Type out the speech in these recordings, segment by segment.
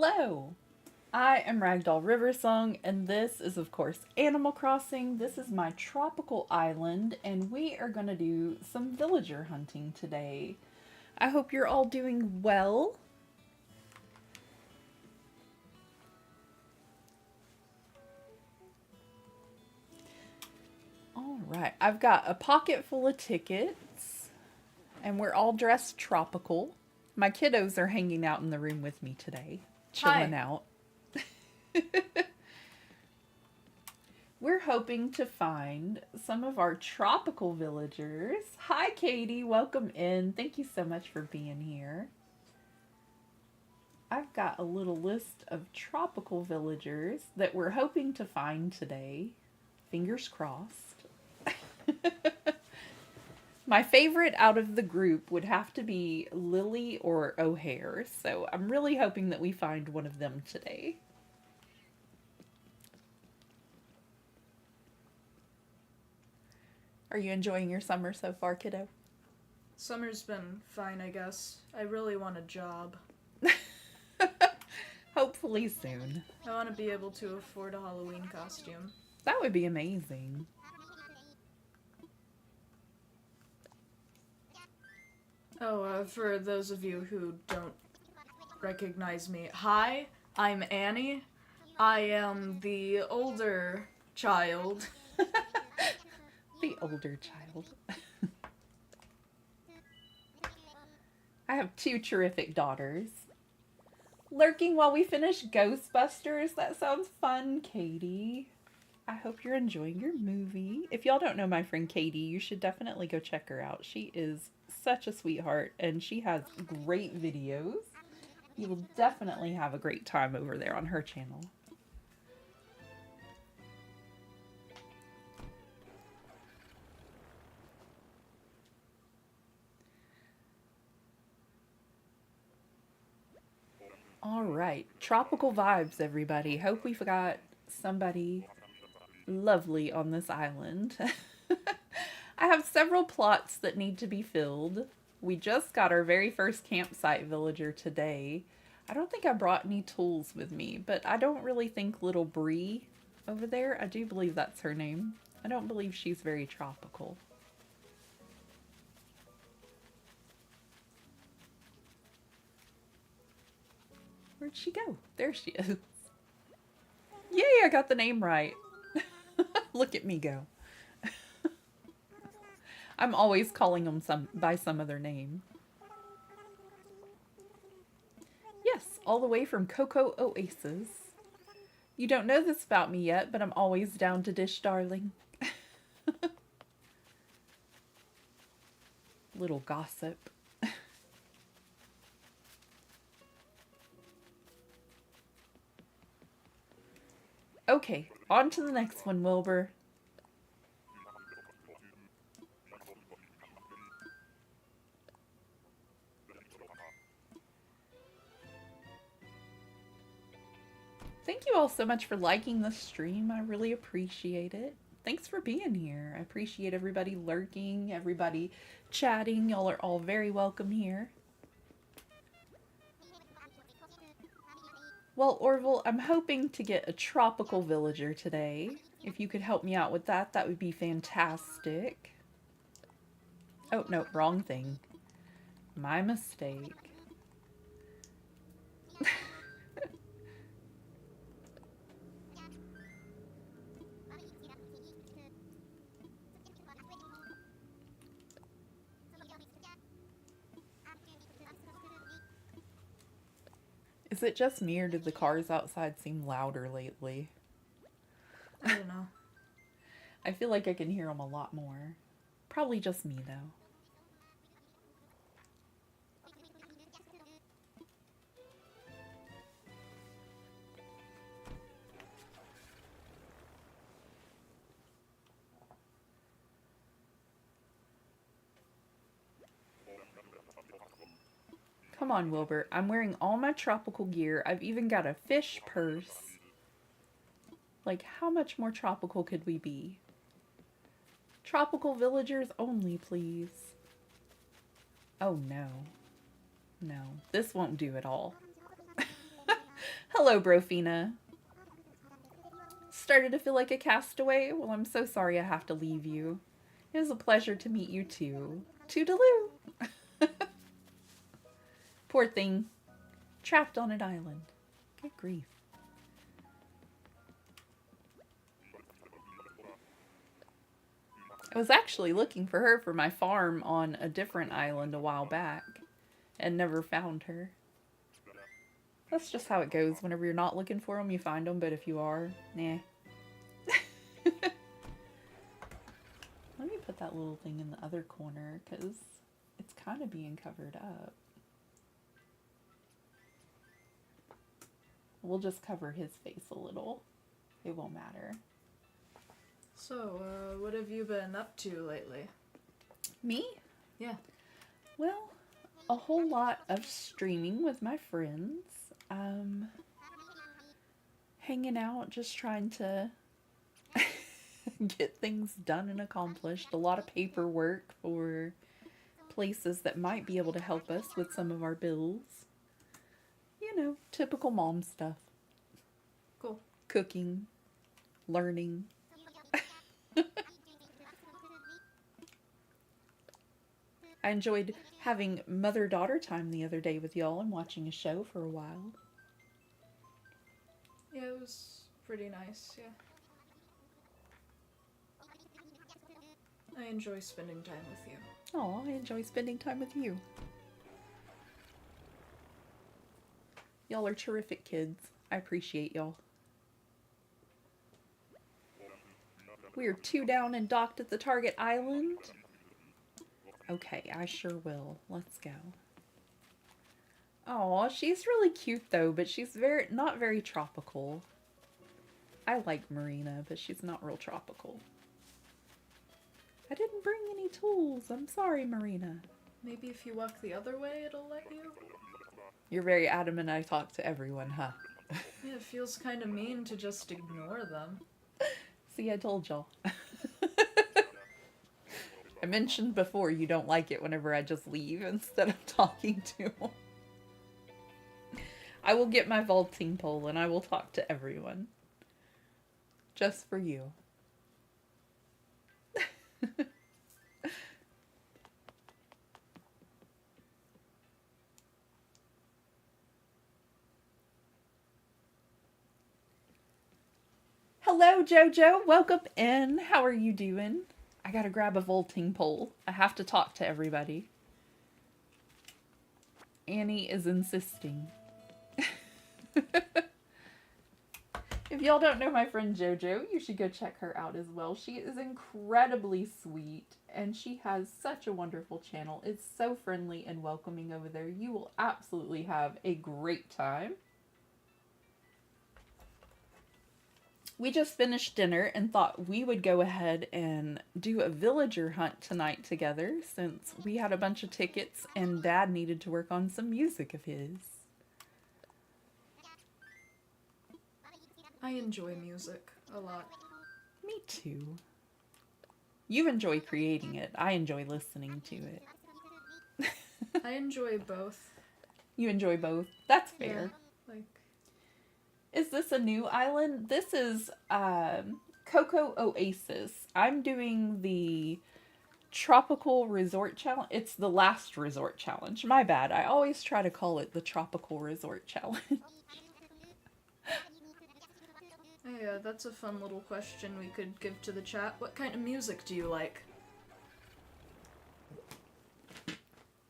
Hello! I am Ragdoll Riversong, and this is, of course, Animal Crossing. This is my tropical island, and we are going to do some villager hunting today. I hope you're all doing well. Alright, I've got a pocket full of tickets, and we're all dressed tropical. My kiddos are hanging out in the room with me today, chilling out. We're hoping to find some of our tropical villagers. Hi, Katie. Welcome in. Thank you so much for being here. I've got a little list of tropical villagers that we're hoping to find today. Fingers crossed. My favorite out of the group would have to be Lily or O'Hare, so I'm really hoping that we find one of them today. Are you enjoying your summer so far, kiddo? Summer's been fine, I guess. I really want a job. Hopefully soon. I want to be able to afford a Halloween costume. That would be amazing. Oh, for those of you who don't recognize me, hi, I'm Annie. I am the older child. The older child. I have two terrific daughters. Lurking while we finish Ghostbusters. That sounds fun, Katie. I hope you're enjoying your movie. If y'all don't know my friend Katie, you should definitely go check her out. She is such a sweetheart, and she has great videos. You will definitely have a great time over there on her channel. All right, tropical vibes, everybody. Hope we've got somebody lovely on this island. I have several plots that need to be filled. We just got our very first campsite villager today. I don't think I brought any tools with me, but I don't really think little Bree over there, I do believe that's her name. I don't believe she's very tropical. Where'd she go? There she is. Yay, I got the name right. Look at me go. I'm always calling them by some other name. Yes, all the way from Coco Oasis. You don't know this about me yet, but I'm always down to dish, darling. Little gossip. Okay, on to the next one, Wilbur. Thank you all so much for liking the stream. I really appreciate it. Thanks for being here. I appreciate everybody lurking, everybody chatting. Y'all are all very welcome here. Well, Orville, I'm hoping to get a tropical villager today. If you could help me out with that, that would be fantastic. Oh, no, wrong thing. My mistake. Is it just me, or did the cars outside seem louder lately? I don't know. I feel like I can hear them a lot more. Probably just me, though. Come on, Wilbur. I'm wearing all my tropical gear. I've even got a fish purse. Like, how much more tropical could we be? Tropical villagers only, please. Oh, no. No, this won't do at all. Hello, Brofina. Started to feel like a castaway? Well, I'm so sorry I have to leave you. It was a pleasure to meet you too. Toodaloo! Poor thing. Trapped on an island. Good grief. I was actually looking for her for my farm on a different island a while back and never found her. That's just how it goes. Whenever you're not looking for them, you find them, but if you are, nah. Let me put that little thing in the other corner because it's kind of being covered up. We'll just cover his face a little. It won't matter. So, what have you been up to lately? Me? Yeah. Well, a whole lot of streaming with my friends. Hanging out, just trying to get things done and accomplished. A lot of paperwork for places that might be able to help us with some of our bills. You know, typical mom stuff. Cool. Cooking, learning. I enjoyed having mother-daughter time the other day with y'all and watching a show for a while. Yeah, it was pretty nice, yeah. I enjoy spending time with you. Oh, I enjoy spending time with you. Y'all are terrific kids. I appreciate y'all. We are 2 down and docked at the target island. Okay, I sure will. Let's go. Aw, she's really cute though, but she's not very tropical. I like Marina, but she's not real tropical. I didn't bring any tools. I'm sorry, Marina. Maybe if you walk the other way, it'll let you? You're very adamant I talk to everyone, huh? Yeah, it feels kind of mean to just ignore them. See, I told y'all. I mentioned before you don't like it whenever I just leave instead of talking to them. I will get my vaulting pole and I will talk to everyone. Just for you. Hello, Jojo. Welcome in. How are you doing? I gotta grab a vaulting pole. I have to talk to everybody. Annie is insisting. If y'all don't know my friend Jojo, you should go check her out as well. She is incredibly sweet and she has such a wonderful channel. It's so friendly and welcoming over there. You will absolutely have a great time. We just finished dinner and thought we would go ahead and do a villager hunt tonight together since we had a bunch of tickets and Dad needed to work on some music of his. I enjoy music a lot. Me too. You enjoy creating it. I enjoy listening to it. I enjoy both. You enjoy both? That's fair. Yeah, like... Is this a new island? This is Coco Oasis. I'm doing the Tropical Resort Challenge. It's the last resort challenge. My bad. I always try to call it the Tropical Resort Challenge. Yeah, that's a fun little question we could give to the chat. What kind of music do you like?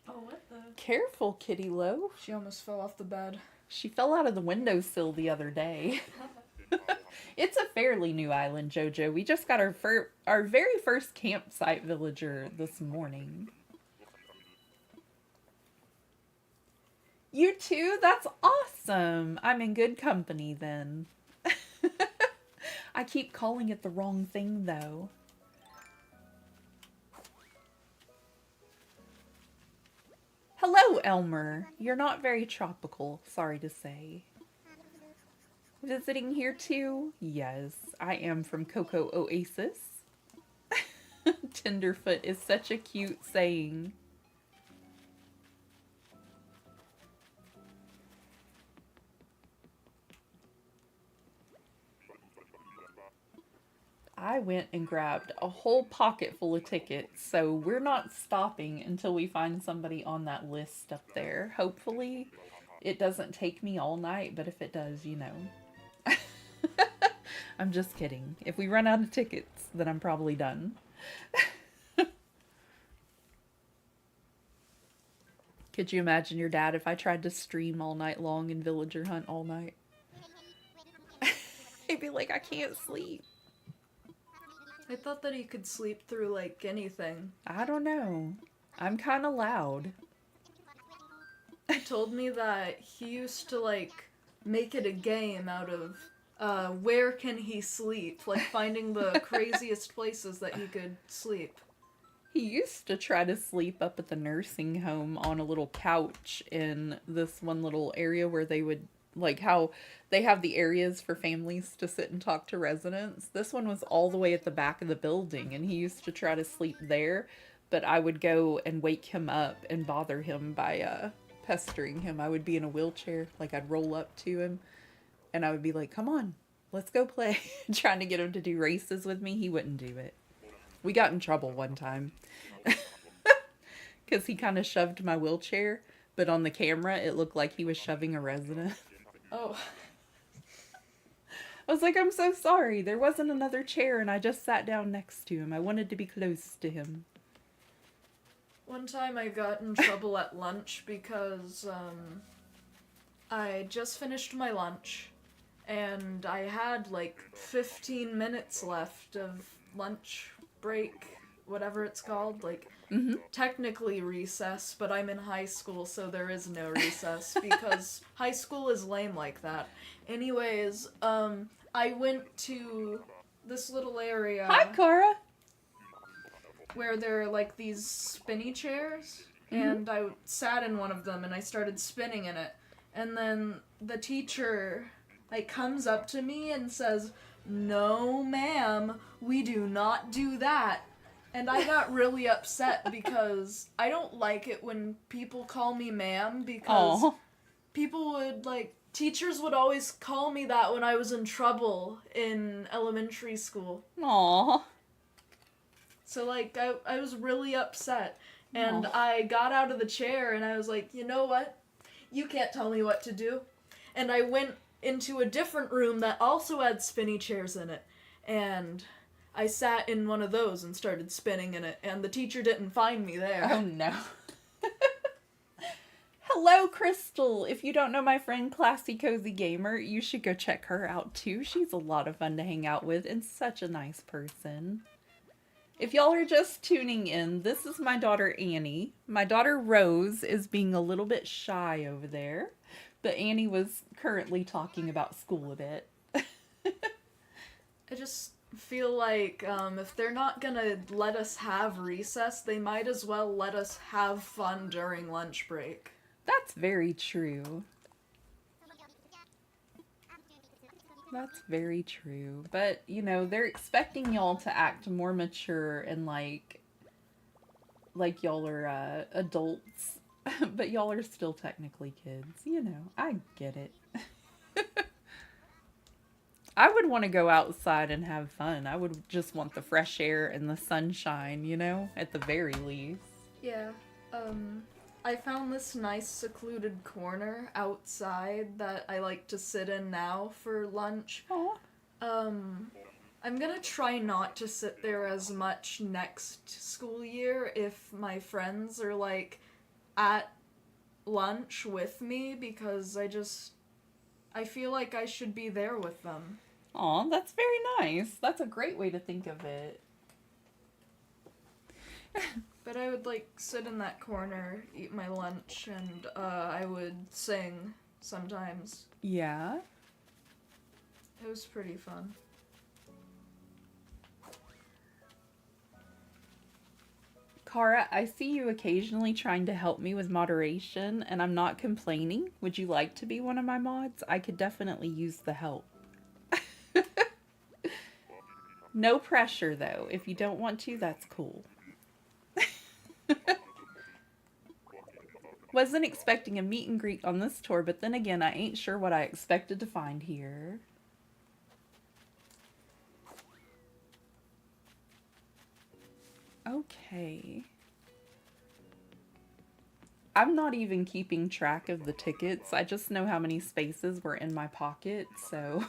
Oh, what the? Careful, Kitty Loaf. She almost fell off the bed. She fell out of the windowsill the other day. It's a fairly new island, Jojo. We just got our very first campsite villager this morning. You too? That's awesome. I'm in good company then. I keep calling it the wrong thing though. Hello, Elmer. You're not very tropical, sorry to say. Visiting here too? Yes, I am from Coco Oasis. Tenderfoot is such a cute saying. I went and grabbed a whole pocket full of tickets, so we're not stopping until we find somebody on that list up there. Hopefully, it doesn't take me all night, but if it does, you know. I'm just kidding. If we run out of tickets, then I'm probably done. Could you imagine your dad if I tried to stream all night long and villager hunt all night? He'd be like, I can't sleep. I thought that he could sleep through, like, anything. I don't know. I'm kind of loud. He told me that he used to, like, make it a game out of where can he sleep, like finding the craziest places that he could sleep. He used to try to sleep up at the nursing home on a little couch in this one little area where they would, like how they have the areas for families to sit and talk to residents. This one was all the way at the back of the building, and he used to try to sleep there, but I would go and wake him up and bother him by pestering him. I would be in a wheelchair, like I'd roll up to him, and I would be like, come on, let's go play. Trying to get him to do races with me. He wouldn't do it. We got in trouble one time because he kind of shoved my wheelchair, but on the camera it looked like he was shoving a resident. Oh. I was like, I'm so sorry. There wasn't another chair and I just sat down next to him. I wanted to be close to him. One time I got in trouble at lunch because I just finished my lunch and I had like 15 minutes left of lunch break, whatever it's called, like technically recess, but I'm in high school, so there is no recess because high school is lame like that. Anyways, I went to this little area. Hi, Cara. Where there are like these spinny chairs, and I sat in one of them and I started spinning in it, and then the teacher like comes up to me and says, "No, ma'am, we do not do that." And I got really upset because I don't like it when people call me ma'am, because people would like, teachers would always call me that when I was in trouble in elementary school. Aww. So like I was really upset, and I got out of the chair and I was like, you know what? You can't tell me what to do. And I went into a different room that also had spinny chairs in it, and I sat in one of those and started spinning in it, and the teacher didn't find me there. Oh no. Hello, Crystal. If you don't know my friend Classy Cozy Gamer, you should go check her out too. She's a lot of fun to hang out with and such a nice person. If y'all are just tuning in, this is my daughter Annie. My daughter Rose is being a little bit shy over there, but Annie was currently talking about school a bit. I just feel like if they're not gonna let us have recess, they might as well let us have fun during lunch break. That's very true. That's very true. But, you know, they're expecting y'all to act more mature and like y'all are adults. But y'all are still technically kids. You know, I get it. I would want to go outside and have fun. I would just want the fresh air and the sunshine, you know, at the very least. Yeah, I found this nice secluded corner outside that I like to sit in now for lunch. Aww. I'm gonna try not to sit there as much next school year if my friends are, like, at lunch with me, because I feel like I should be there with them. Aw, that's very nice. That's a great way to think of it. But I would, like, sit in that corner, eat my lunch, and I would sing sometimes. Yeah. It was pretty fun. Cara, I see you occasionally trying to help me with moderation, and I'm not complaining. Would you like to be one of my mods? I could definitely use the help. No pressure, though. If you don't want to, that's cool. Wasn't expecting a meet and greet on this tour, but then again, I ain't sure what I expected to find here. Okay. I'm not even keeping track of the tickets. I just know how many spaces were in my pocket, so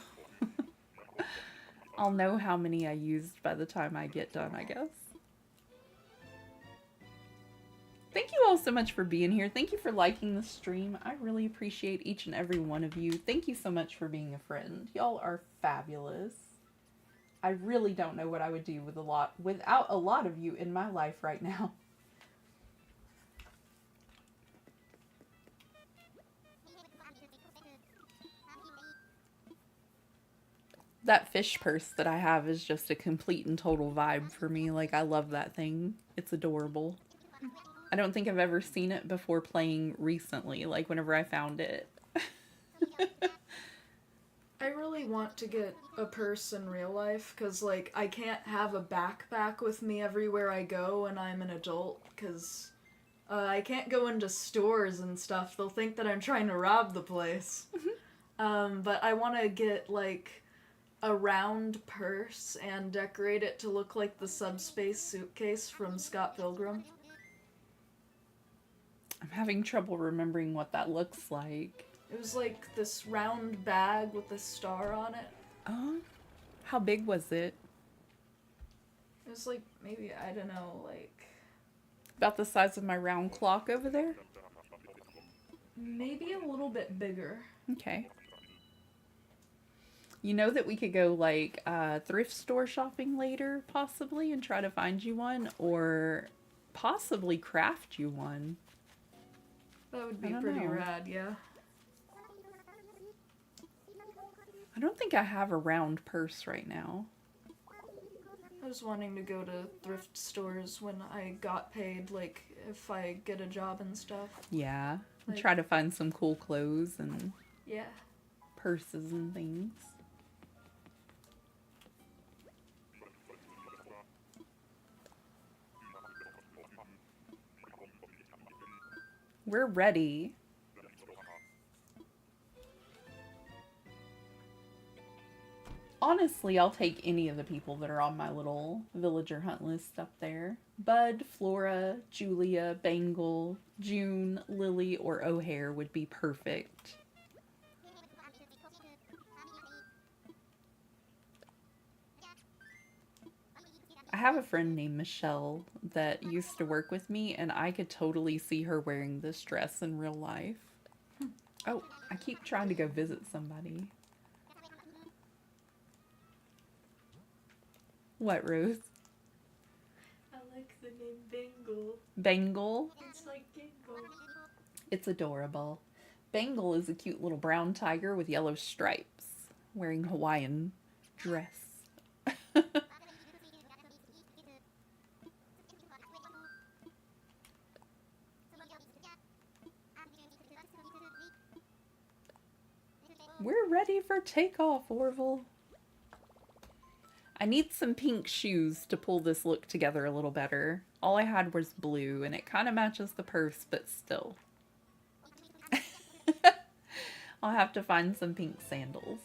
I'll know how many I used by the time I get done, I guess. Thank you all so much for being here. Thank you for liking the stream. I really appreciate each and every one of you. Thank you so much for being a friend. Y'all are fabulous. I really don't know what I would do without a lot of you in my life right now. That fish purse that I have is just a complete and total vibe for me. Like, I love that thing. It's adorable. I don't think I've ever seen it before playing recently, like whenever I found it. I really want to get a purse in real life, because, like, I can't have a backpack with me everywhere I go when I'm an adult, because I can't go into stores and stuff. They'll think that I'm trying to rob the place. But I want to get, like, a round purse and decorate it to look like the Subspace suitcase from Scott Pilgrim. I'm having trouble remembering what that looks like. It was like this round bag with a star on it. Oh, how big was it? It was like, maybe, I don't know, like... About the size of my round clock over there? Maybe a little bit bigger. Okay. You know that we could go, like, thrift store shopping later, possibly, and try to find you one, or possibly craft you one. That would be pretty rad, yeah. I don't think I have a round purse right now. I was wanting to go to thrift stores when I got paid, like, if I get a job and stuff. Yeah. Like, try to find some cool clothes and yeah, purses and things. We're ready. Honestly, I'll take any of the people that are on my little villager hunt list up there. Bud, Flora, Julia, Bangle, June, Lily, or O'Hare would be perfect. I have a friend named Michelle that used to work with me, and I could totally see her wearing this dress in real life. Oh, I keep trying to go visit somebody. What, Rose? I like the name Bangle. Bangle? It's like Gingle. It's adorable. Bangle is a cute little brown tiger with yellow stripes, wearing Hawaiian dress. We're ready for takeoff, Orville. I need some pink shoes to pull this look together a little better. All I had was blue, and it kind of matches the purse, but still. I'll have to find some pink sandals.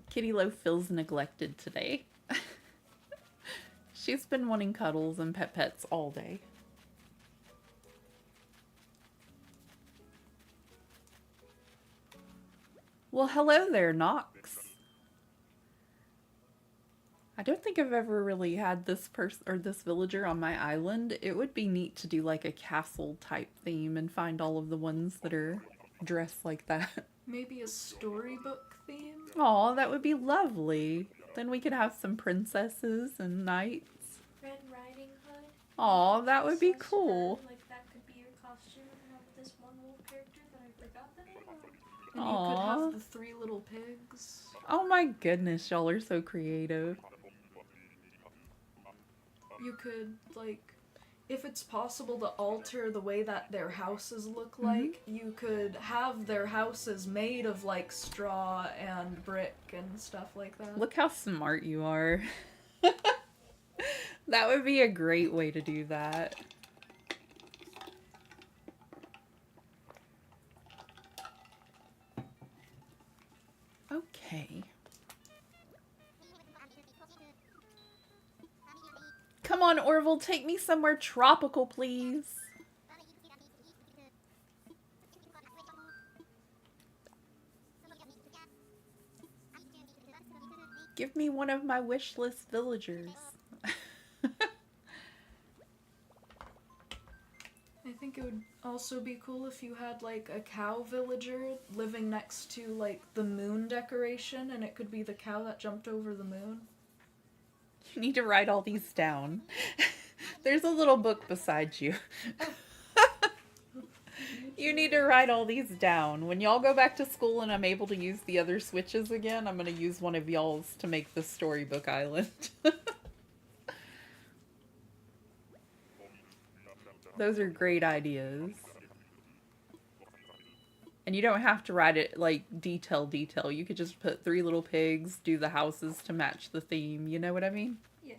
Kitty Loaf feels neglected today. She's been wanting cuddles and pets all day. Well, hello there, Knox. I don't think I've ever really had this this villager on my island. It would be neat to do like a castle type theme and find all of the ones that are dressed like that. Maybe a storybook theme? Aw, that would be lovely. Then we could have some princesses and knights. Red Riding Hood. Aw, that would be cool. Like that could be your costume and have this one little character that I forgot the name of. And you could have the 3 little pigs. Oh my goodness, y'all are so creative. You could, like, if it's possible to alter the way that their houses look like, you could have their houses made of like straw and brick and stuff like that. Look how smart you are. That would be a great way to do that. Okay. Come on, Orville, take me somewhere tropical, please. Give me one of my wish list villagers. I think it would also be cool if you had like a cow villager living next to like the moon decoration, and it could be the cow that jumped over the moon. You need to write all these down. There's a little book beside you. You need to write all these down. When y'all go back to school and I'm able to use the other switches again, I'm going to use one of y'all's to make the storybook island. Those are great ideas. And you don't have to write it like detail. You could just put 3 little pigs, do the houses to match the theme. You know what I mean? Yeah.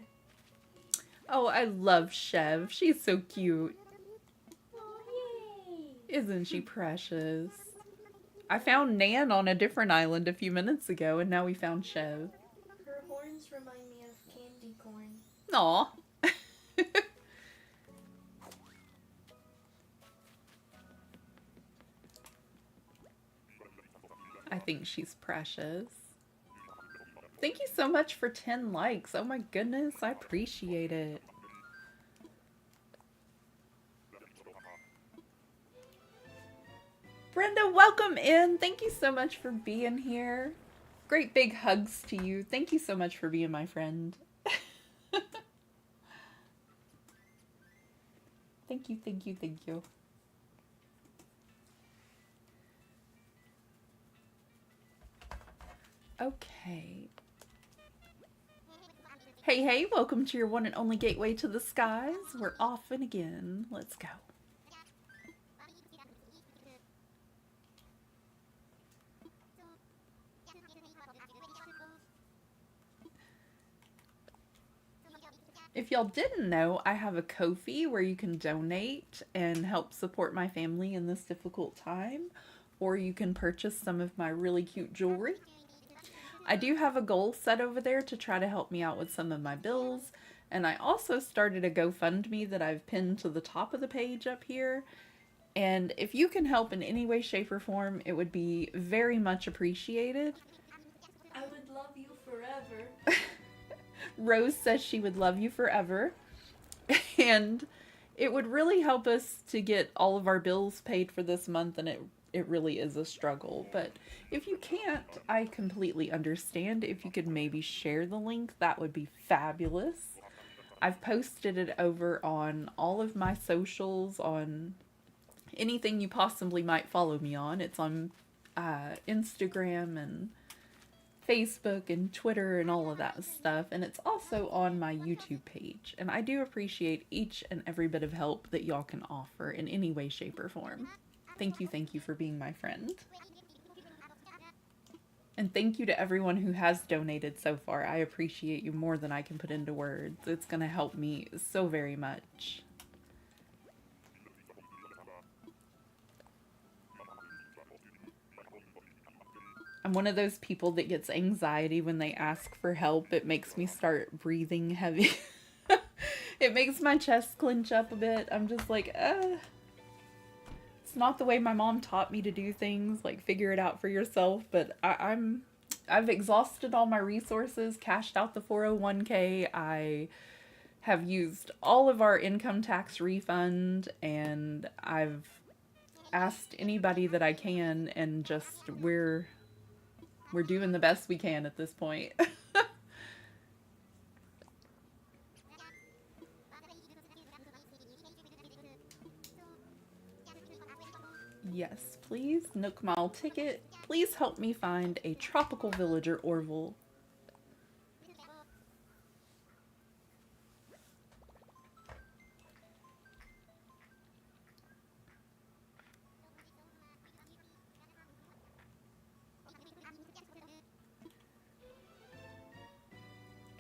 Oh, I love Chev. She's so cute. Oh, yay! Isn't she precious? I found Nan on a different island a few minutes ago, and now we found Chev. Her horns remind me of candy corn. Aw. I think she's precious. Thank you so much for 10 likes. Oh my goodness, I appreciate it. Brenda, welcome in. Thank you so much for being here. Great big hugs to you. Thank you so much for being my friend. Thank you. Okay. Hey, welcome to your one and only gateway to the skies. We're off and again. Let's go. If y'all didn't know, I have a Ko-fi where you can donate and help support my family in this difficult time, or you can purchase some of my really cute jewelry. I do have a goal set over there to try to help me out with some of my bills, and I also started a GoFundMe that I've pinned to the top of the page up here. And if you can help in any way, shape, or form, it would be very much appreciated. I would love you forever. Rose says she would love you forever. And it would really help us to get all of our bills paid for this month, and it really is a struggle. But if you can't, I completely understand. If you could maybe share the link, that would be fabulous. I've posted it over on all of my socials, on anything you possibly might follow me on. It's on Instagram and Facebook and Twitter and all of that stuff. And it's also on my YouTube page. And I do appreciate each and every bit of help that y'all can offer in any way, shape, or form. Thank you for being my friend. And thank you to everyone who has donated so far. I appreciate you more than I can put into words. It's going to help me so very much. I'm one of those people that gets anxiety when they ask for help. It makes me start breathing heavy. It makes my chest clench up a bit. I'm just like, It's not the way my mom taught me to do things, like figure it out for yourself, but I've exhausted all my resources, cashed out the 401k, I have used all of our income tax refund, and I've asked anybody that I can, and just we're doing the best we can at this point. Yes, please. Nook Mile ticket. Please help me find a tropical villager, Orville.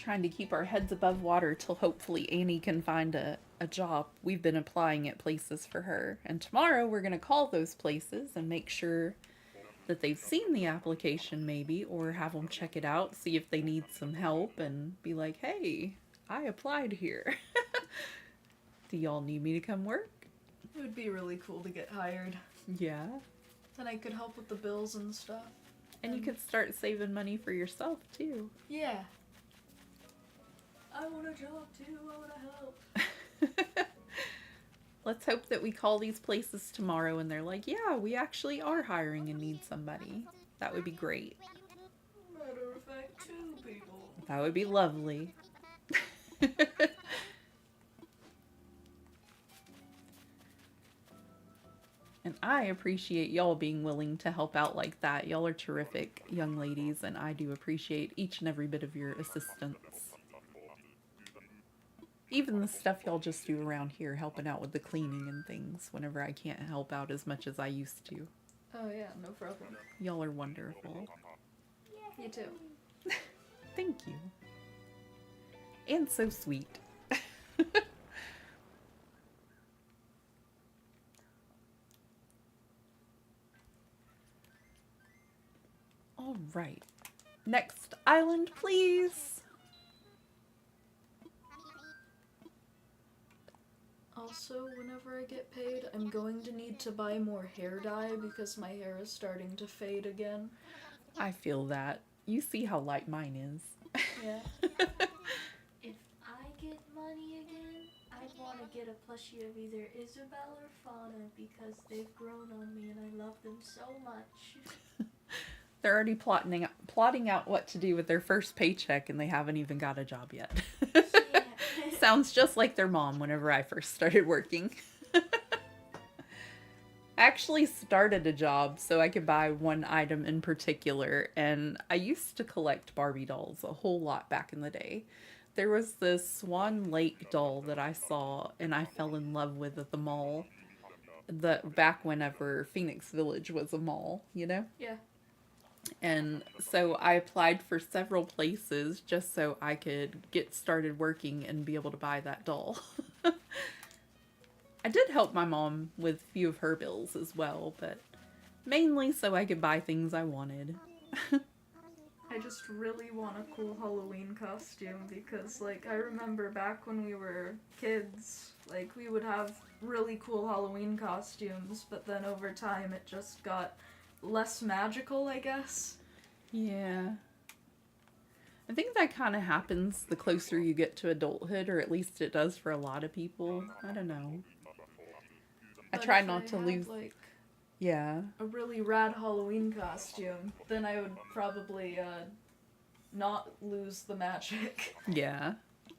trying to keep our heads above water till hopefully Annie can find a job. We've been applying at places for her. And tomorrow we're going to call those places and make sure that they've seen the application maybe, or have them check it out, see if they need some help, and be like, hey, I applied here. Do y'all need me to come work? It would be really cool to get hired. Yeah. Then I could help with the bills and stuff. And you could start saving money for yourself too. Yeah. I want a job too. I want to help. Let's hope that we call these places tomorrow and they're like, yeah, we actually are hiring and need somebody. That would be great. Matter of fact, 2 people. That would be lovely. And I appreciate y'all being willing to help out like that. Y'all are terrific young ladies, and I do appreciate each and every bit of your assistance. Even the stuff y'all just do around here, helping out with the cleaning and things whenever I can't help out as much as I used to. Oh yeah, no problem. Y'all are wonderful. You too. Thank you. And so sweet. All right. Next island, please. Also, whenever I get paid, I'm going to need to buy more hair dye because my hair is starting to fade again. I feel that. You see how light mine is. Yeah. If I get money again, I'd want to get a plushie of either Isabel or Fauna because they've grown on me and I love them so much. They're already plotting out what to do with their first paycheck, and they haven't even got a job yet. Yeah. Sounds just like their mom whenever I first started working. I actually started a job so I could buy one item in particular, and I used to collect Barbie dolls a whole lot back in the day. There was this Swan Lake doll that I saw and I fell in love with at the mall. Back whenever Phoenix Village was a mall, you know? Yeah. And so I applied for several places just so I could get started working and be able to buy that doll. I did help my mom with a few of her bills as well, but mainly so I could buy things I wanted. I just really want a cool Halloween costume because, like, I remember back when we were kids, like, we would have really cool Halloween costumes, but then over time it just got less magical, I guess. Yeah. I think that kind of happens the closer you get to adulthood, or at least it does for a lot of people. I don't know. I But try if not I to had, lose... like, Yeah. a really rad Halloween costume, then I would probably not lose the magic. Yeah.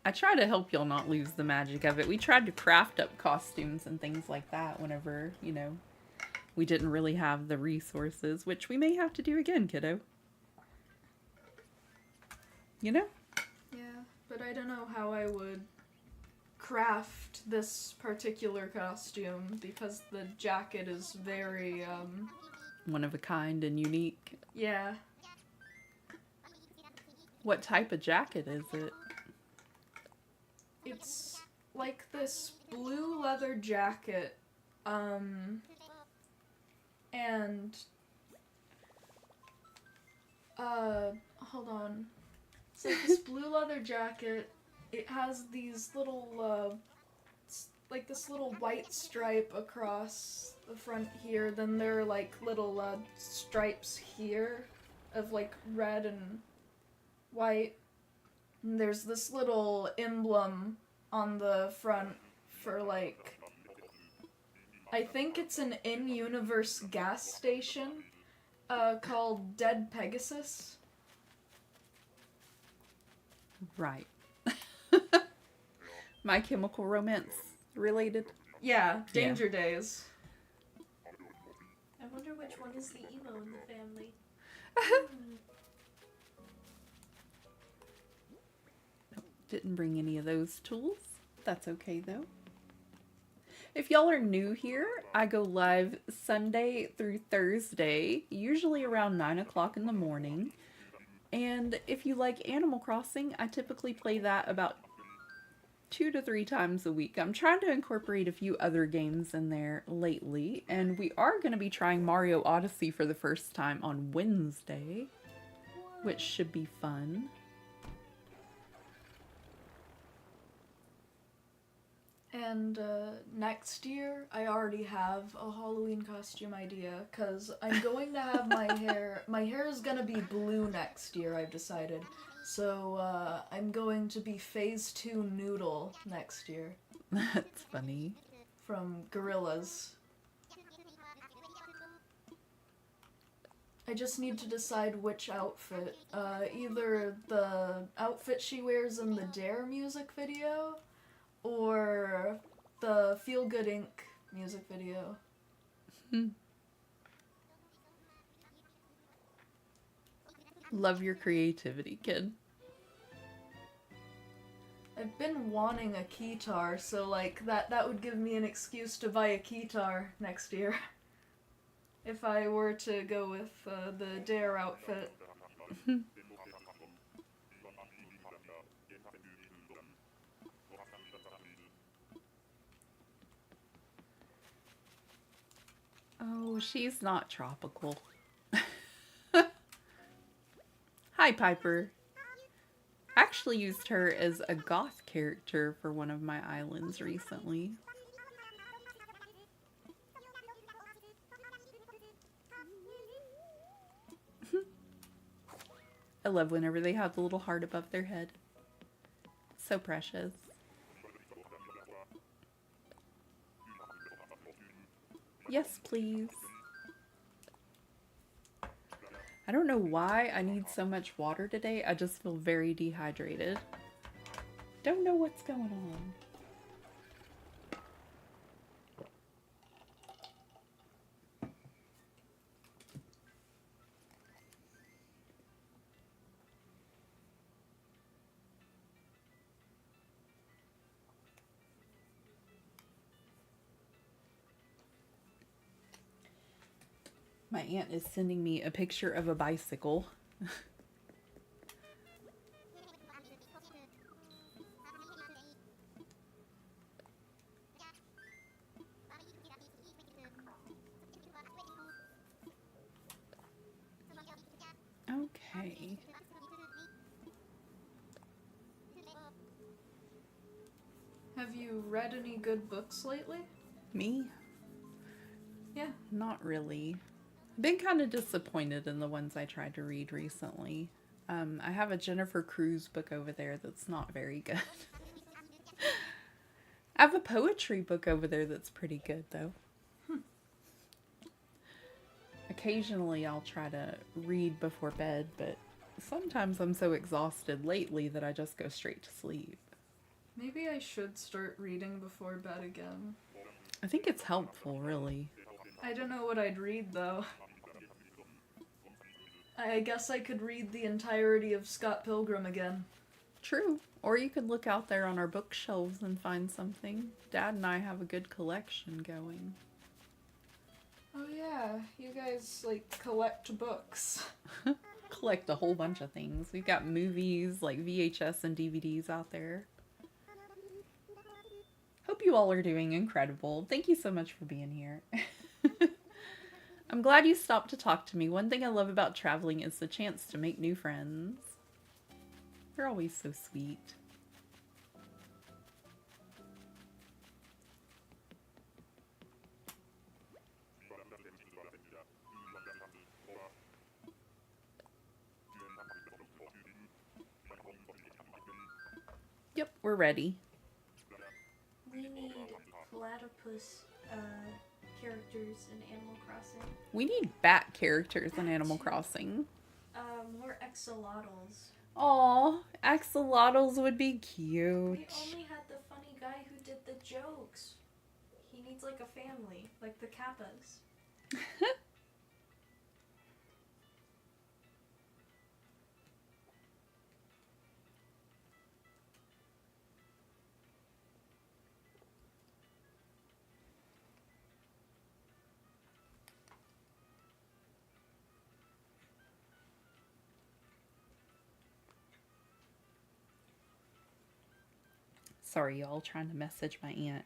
I try to help y'all not lose the magic of it. We tried to craft up costumes and things like that whenever, you know, we didn't really have the resources, which we may have to do again, kiddo. You know? Yeah, but I don't know how I would craft this particular costume because the jacket is very, One of a kind and unique. yeah. What type of jacket is it? It's like this blue leather jacket, and, hold on. It's like this blue leather jacket. It has these little, like this little white stripe across the front here. Then there are like little, stripes here of like red and white. And there's this little emblem on the front for like, I think it's an in-universe gas station, called Dead Pegasus. Right. My Chemical Romance related. Yeah, Danger Days. I wonder which one is the emo in the family. Didn't bring any of those tools. That's okay though. If y'all are new here, I go live Sunday through Thursday, usually around 9 o'clock in the morning. And if you like Animal Crossing, I typically play that about 2 to 3 times a week. I'm trying to incorporate a few other games in there lately, and we are going to be trying Mario Odyssey for the first time on Wednesday, which should be fun. And next year, I already have a Halloween costume idea, because I'm going to have my hair is going to be blue next year, I've decided. So I'm going to be Phase 2 Noodle next year. That's funny. From Gorillaz. I just need to decide which outfit. Either the outfit she wears in the Dare music video, or the Feel Good Inc. music video. Love your creativity, kid. I've been wanting a keytar, so like that would give me an excuse to buy a keytar next year. If I were to go with the Dare outfit. Oh, she's not tropical. Hi, Piper. I actually used her as a goth character for one of my islands recently. I love whenever they have the little heart above their head. So precious. Yes, please. I don't know why I need so much water today. I just feel very dehydrated. Don't know what's going on. My aunt is sending me a picture of a bicycle. Okay. Have you read any good books lately? Me? Yeah. Not really. I've been kind of disappointed in the ones I tried to read recently. I have a Jennifer Cruz book over there that's not very good. I have a poetry book over there that's pretty good, though. Occasionally I'll try to read before bed, but sometimes I'm so exhausted lately that I just go straight to sleep. Maybe I should start reading before bed again. I think it's helpful, really. I don't know what I'd read, though. I guess I could read the entirety of Scott Pilgrim again. True. Or you could look out there on our bookshelves and find something. Dad and I have a good collection going. Oh yeah, you guys, like, collect books. Collect a whole bunch of things. We've got movies, like VHS and DVDs out there. Hope you all are doing incredible. Thank you so much for being here. I'm glad you stopped to talk to me. One thing I love about traveling is the chance to make new friends. They're always so sweet. Yep, we're ready. We need platypus characters in Animal Crossing. We need bat characters in Animal Crossing. More axolotls. Aw, axolotls would be cute. We only had the funny guy who did the jokes. He needs like a family, like the Kappas. Sorry, y'all, trying to message my aunt.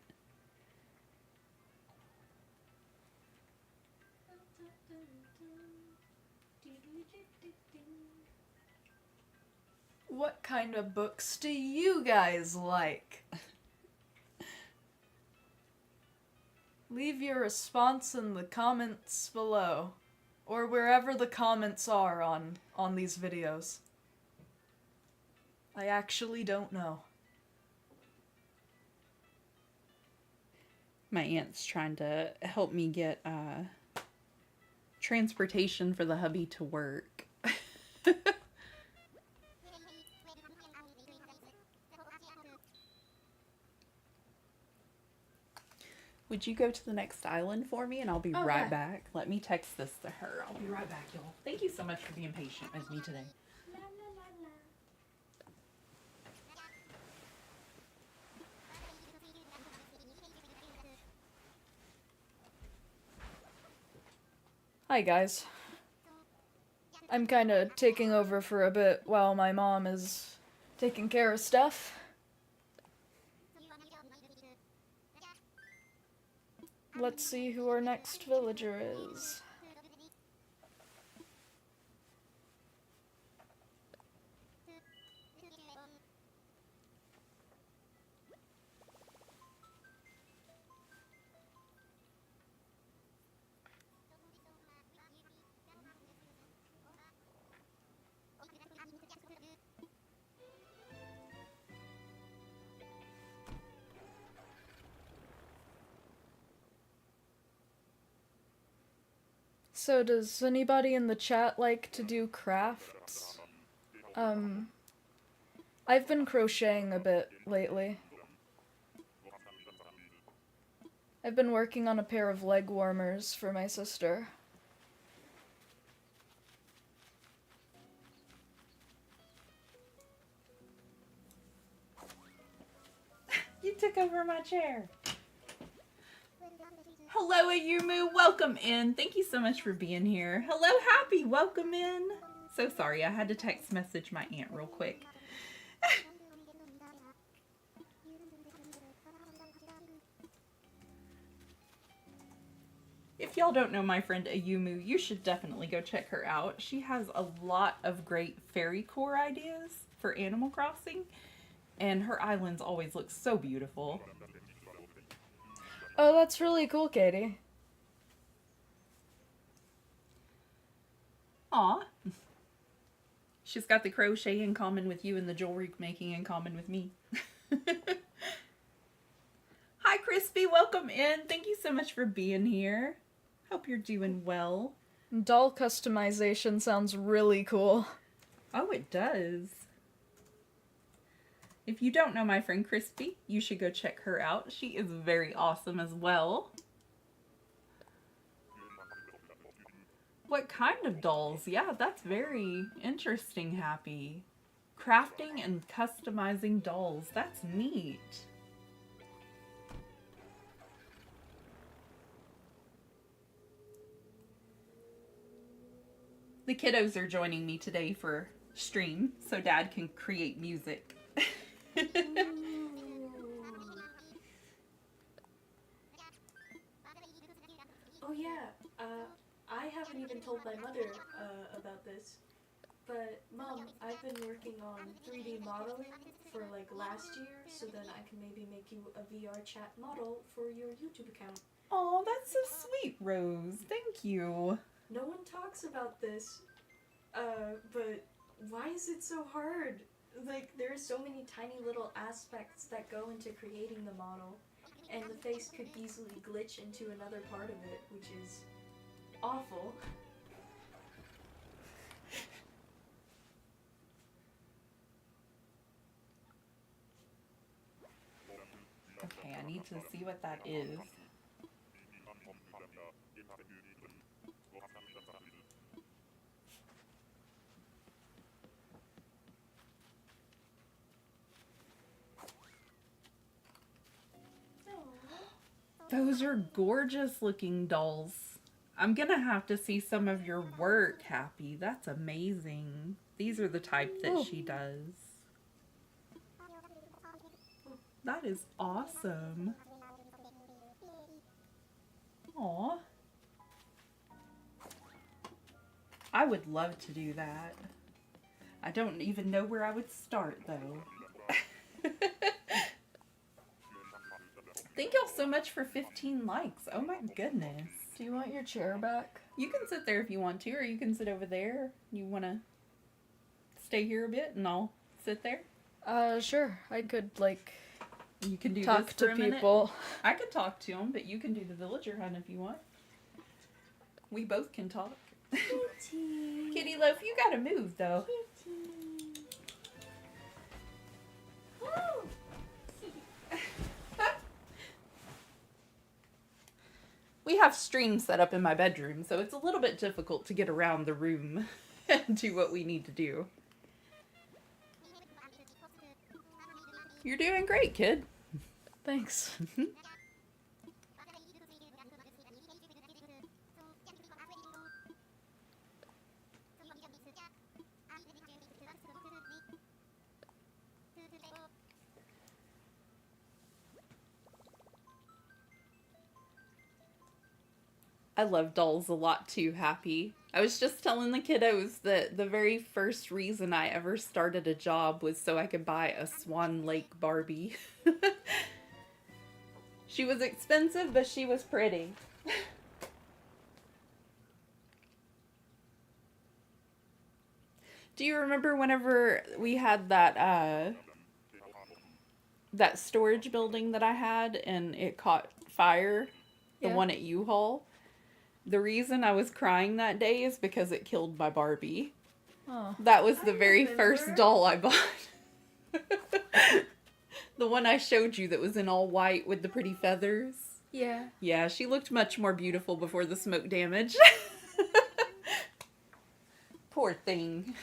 What kind of books do you guys like? Leave your response in the comments below, or wherever the comments are on these videos. I actually don't know. My aunt's trying to help me get transportation for the hubby to work. Would you go to the next island for me and I'll be right back? Let me text this to her. I'll be right back, y'all. Thank you so much for being patient with me today. Hi guys. I'm kinda taking over for a bit while my mom is taking care of stuff. Let's see who our next villager is. So does anybody in the chat like to do crafts? I've been crocheting a bit lately. I've been working on a pair of leg warmers for my sister. You took over my chair. Hello, Ayumu. Welcome in. Thank you so much for being here. Hello, Happy. Welcome in. So sorry, I had to text message my aunt real quick. If y'all don't know my friend Ayumu, you should definitely go check her out. She has a lot of great fairy core ideas for Animal Crossing, and her islands always look so beautiful. Oh, that's really cool, Katie. Aw. She's got the crochet in common with you and the jewelry making in common with me. Hi, Crispy. Welcome in. Thank you so much for being here. Hope you're doing well. Doll customization sounds really cool. Oh, it does. If you don't know my friend Crispy, you should go check her out. She is very awesome as well. What kind of dolls? Yeah, that's very interesting, Happy. Crafting and customizing dolls. That's neat. The kiddos are joining me today for stream so Dad can create music. Oh yeah, I haven't even told my mother about this, but Mom, I've been working on 3D modeling for like last year, so then I can maybe make you a VR chat model for your YouTube account. Oh, that's so sweet, Rose. Thank you. No one talks about this, but why is it so hard? Like, there are so many tiny little aspects that go into creating the model, and the face could easily glitch into another part of it, which is awful. Okay, I need to see what that is. Those are gorgeous looking dolls. I'm gonna have to see some of your work, Happy. That's amazing. These are the type that she does. That is awesome. Aw. I would love to do that. I don't even know where I would start, though. Thank y'all so much for 15 likes. Oh my goodness. Do you want your chair back? You can sit there if you want to, or you can sit over there. You want to stay here a bit and I'll sit there? Sure. I could, like, You can do talk this to for a minute. people. I could talk to them, but you can do the villager hunt if you want. We both can talk. Kitty. Kitty Loaf, you gotta move though. Kitty. Woo! We have streams set up in my bedroom, so it's a little bit difficult to get around the room and do what we need to do. You're doing great, kid. Thanks. I love dolls a lot too, Happy. I was just telling the kiddos that the very first reason I ever started a job was so I could buy a Swan Lake Barbie. She was expensive, but she was pretty. Do you remember whenever we had that storage building that I had and it caught fire? The Yeah. one at U-Haul? The reason I was crying that day is because it killed my Barbie. Oh. That was I the very remember. first doll I bought. The one I showed you that was in all white with the pretty feathers. Yeah. Yeah, she looked much more beautiful before the smoke damage. Poor thing.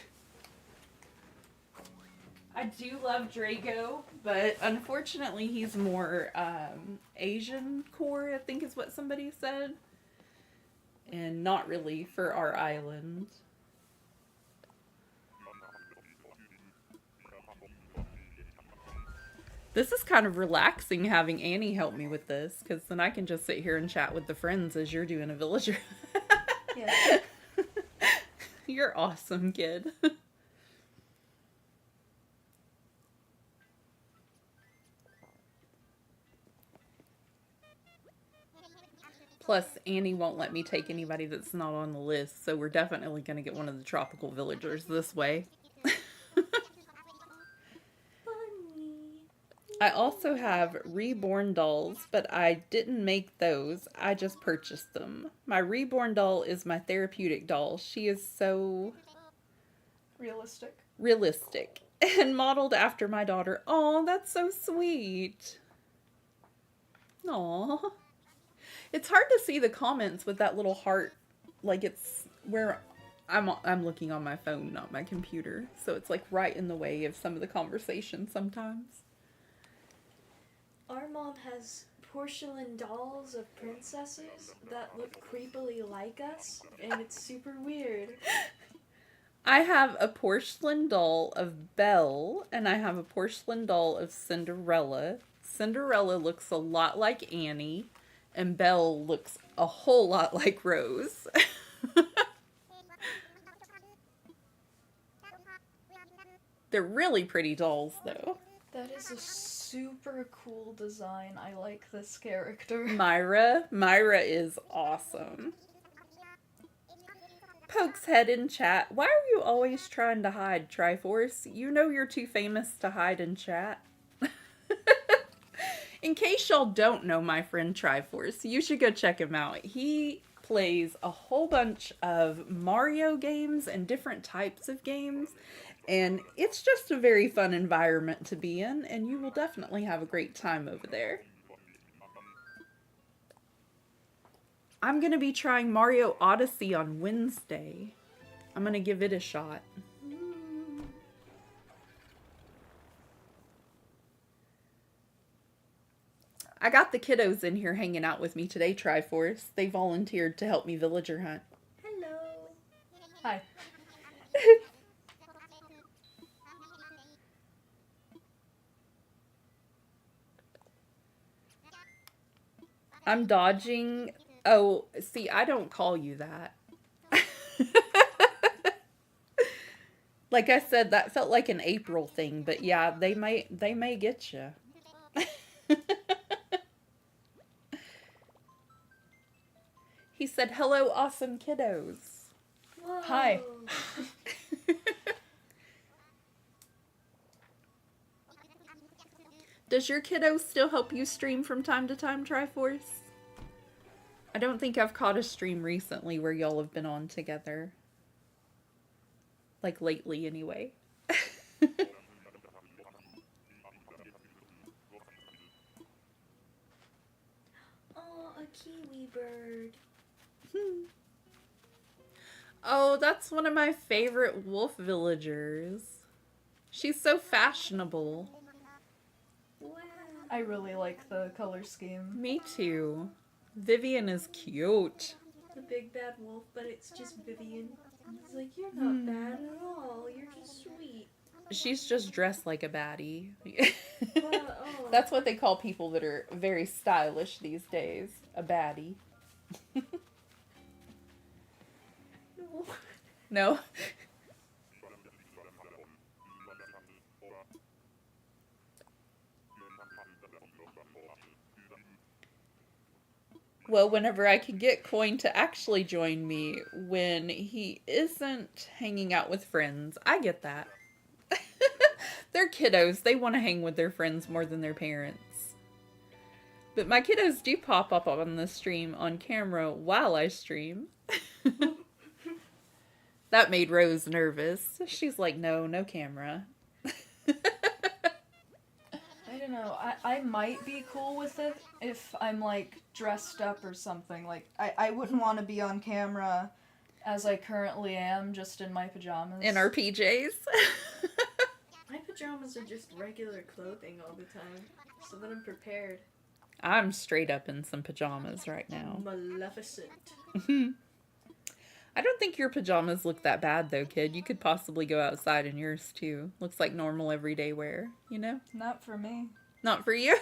I do love Drago, but unfortunately he's more Asian core, I think is what somebody said. And not really for our island. This is kind of relaxing having Annie help me with this, because then I can just sit here and chat with the friends as you're doing a villager. Yeah. You're awesome, kid. Plus, Annie won't let me take anybody that's not on the list, so we're definitely going to get one of the tropical villagers this way. I also have reborn dolls, but I didn't make those. I just purchased them. My reborn doll is my therapeutic doll. She is so realistic and modeled after my daughter. Oh, that's so sweet. Aw. It's hard to see the comments with that little heart. Like, it's where I'm looking on my phone, not my computer. So it's like right in the way of some of the conversation sometimes. Our mom has porcelain dolls of princesses that look creepily like us, and it's super weird. I have a porcelain doll of Belle, and I have a porcelain doll of Cinderella. Cinderella looks a lot like Annie, and Belle looks a whole lot like Rose. They're really pretty dolls, though. That is a super cool design. I like this character. Myra is awesome. Pokes head in chat. Why are you always trying to hide, Triforce? You know you're too famous to hide in chat. In case y'all don't know my friend Triforce, you should go check him out. He plays a whole bunch of Mario games and different types of games. And it's just a very fun environment to be in, and you will definitely have a great time over there. I'm going to be trying Mario Odyssey on Wednesday. I'm going to give it a shot. I got the kiddos in here hanging out with me today, Triforce. They volunteered to help me villager hunt. Hello. Hi. I'm dodging. Oh, see, I don't call you that. Like I said, that felt like an April thing, but yeah, they may get you. He said, "Hello, awesome kiddos." Whoa. Hi. Does your kiddo still help you stream from time to time, Triforce? I don't think I've caught a stream recently where y'all have been on together. Like lately, anyway. Oh, a kiwi bird. Oh, that's one of my favorite wolf villagers. She's so fashionable. Wow. I really like the color scheme. Me too. Vivian is cute. The big bad wolf, but it's just Vivian. And it's like, you're not bad at all. You're just sweet. She's just dressed like a baddie. Oh. That's what they call people that are very stylish these days. A baddie. No. No? Well, whenever I can get Coin to actually join me when he isn't hanging out with friends, I get that. They're kiddos. They want to hang with their friends more than their parents. But my kiddos do pop up on the stream on camera while I stream. That made Rose nervous. She's like, no camera. I don't know. I might be cool with it if I'm like dressed up or something. Like I wouldn't want to be on camera as I currently am, just in my pajamas. In our PJs. My pajamas are just regular clothing all the time, so that I'm prepared. I'm straight up in some pajamas right now. Maleficent. I don't think your pajamas look that bad though, kid. You could possibly go outside in yours too. Looks like normal everyday wear, you know? Not for me. Not for you?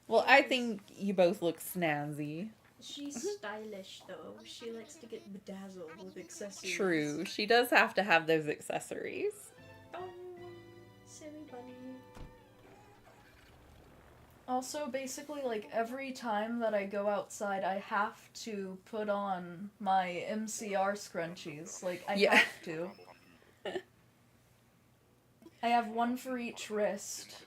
Well, I think you both look snazzy. She's stylish, though. She likes to get bedazzled with accessories. True. She does have to have those accessories. Oh, silly bunny. Also, basically, like, every time that I go outside, I have to put on my MCR scrunchies. Like, I Yeah. have to. I have one for each wrist.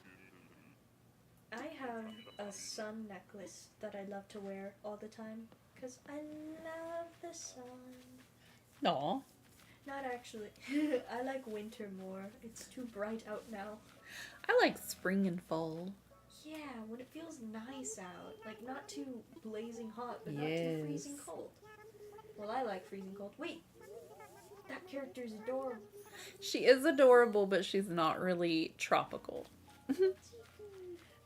I have a sun necklace that I love to wear all the time because I love the sun. Aw. Not actually. I like winter more. It's too bright out now. I like spring and fall. Yeah, when it feels nice out. Like, not too blazing hot, but not Yes. too freezing cold. Well, I like freezing cold. Wait! That character's adorable. She is adorable, but she's not really tropical.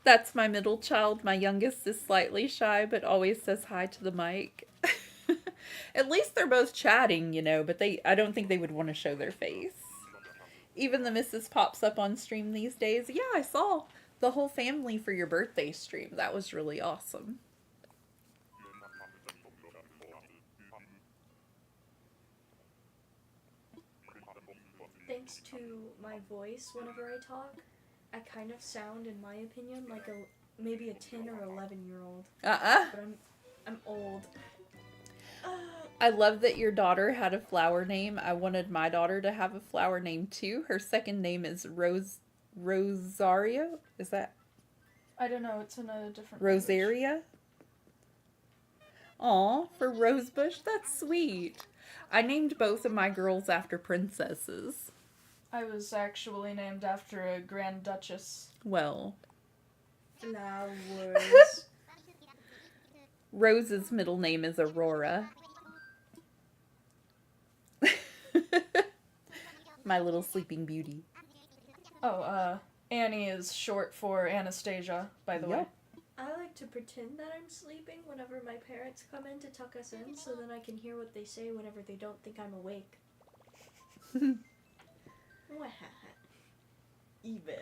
That's my middle child. My youngest is slightly shy, but always says hi to the mic. At least they're both chatting, you know, but I don't think they would want to show their face. Even the missus pops up on stream these days. Yeah, I saw the whole family for your birthday stream. That was really awesome. Thanks to my voice whenever I talk, I kind of sound, in my opinion, like maybe a 10 or 11-year-old. But I'm old. I love that your daughter had a flower name. I wanted my daughter to have a flower name too. Her second name is Rosario. Is that I don't know, it's in a different Rosaria? Aw, for Rosebush? That's sweet. I named both of my girls after princesses. I was actually named after a Grand Duchess. Well, Flowers. Rose's middle name is Aurora. My little sleeping beauty. Oh, Annie is short for Anastasia, by the way. Yep. I like to pretend that I'm sleeping whenever my parents come in to tuck us in, so then I can hear what they say whenever they don't think I'm awake. Evil.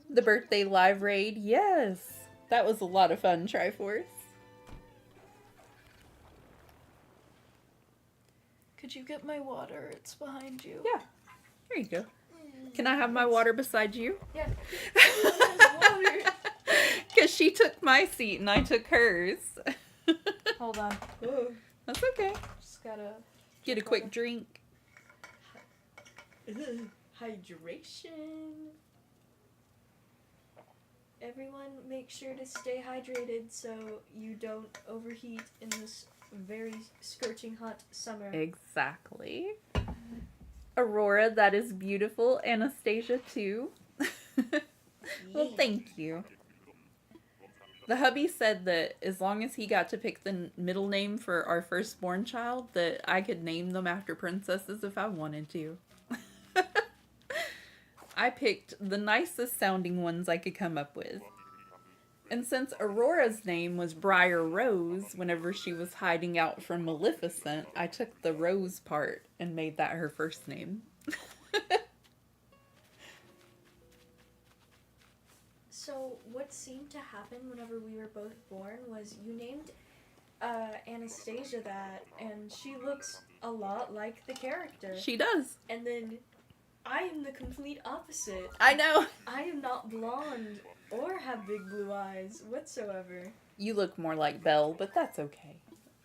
The birthday live raid, yes. That was a lot of fun, Triforce. Could you get my water? It's behind you. Yeah. There you go. Can I have my water beside you? Yeah. Because she took my seat and I took hers. Hold on. That's okay. Just gotta Get a quick drink. Hydration. Everyone, make sure to stay hydrated so you don't overheat in this very scorching hot summer. Exactly. Aurora, that is beautiful. Anastasia, too. Well, thank you. The hubby said that as long as he got to pick the middle name for our firstborn child, that I could name them after princesses if I wanted to. I picked the nicest sounding ones I could come up with. And since Aurora's name was Briar Rose whenever she was hiding out from Maleficent, I took the Rose part and made that her first name. So what seemed to happen whenever we were both born was you named Anastasia that, and she looks a lot like the character. She does. And then I am the complete opposite. I know. I am not blonde or have big blue eyes whatsoever. You look more like Belle, but that's okay.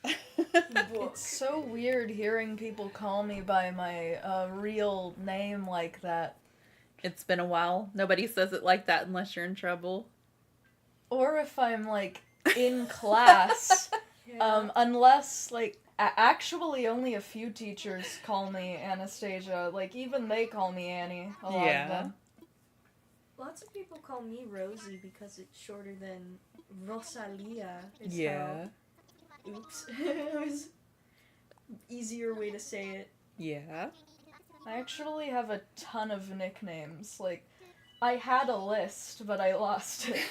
It's so weird hearing people call me by my real name like that. It's been a while. Nobody says it like that unless you're in trouble. Or if I'm, like, in class. Yeah. Unless, like, actually only a few teachers call me Anastasia. Like, even they call me Annie, a lot of them. Lots of people call me Rosie because it's shorter than Rosalia. Is Yeah. How, oops. It was easier way to say it. Yeah. I actually have a ton of nicknames. Like, I had a list, but I lost it.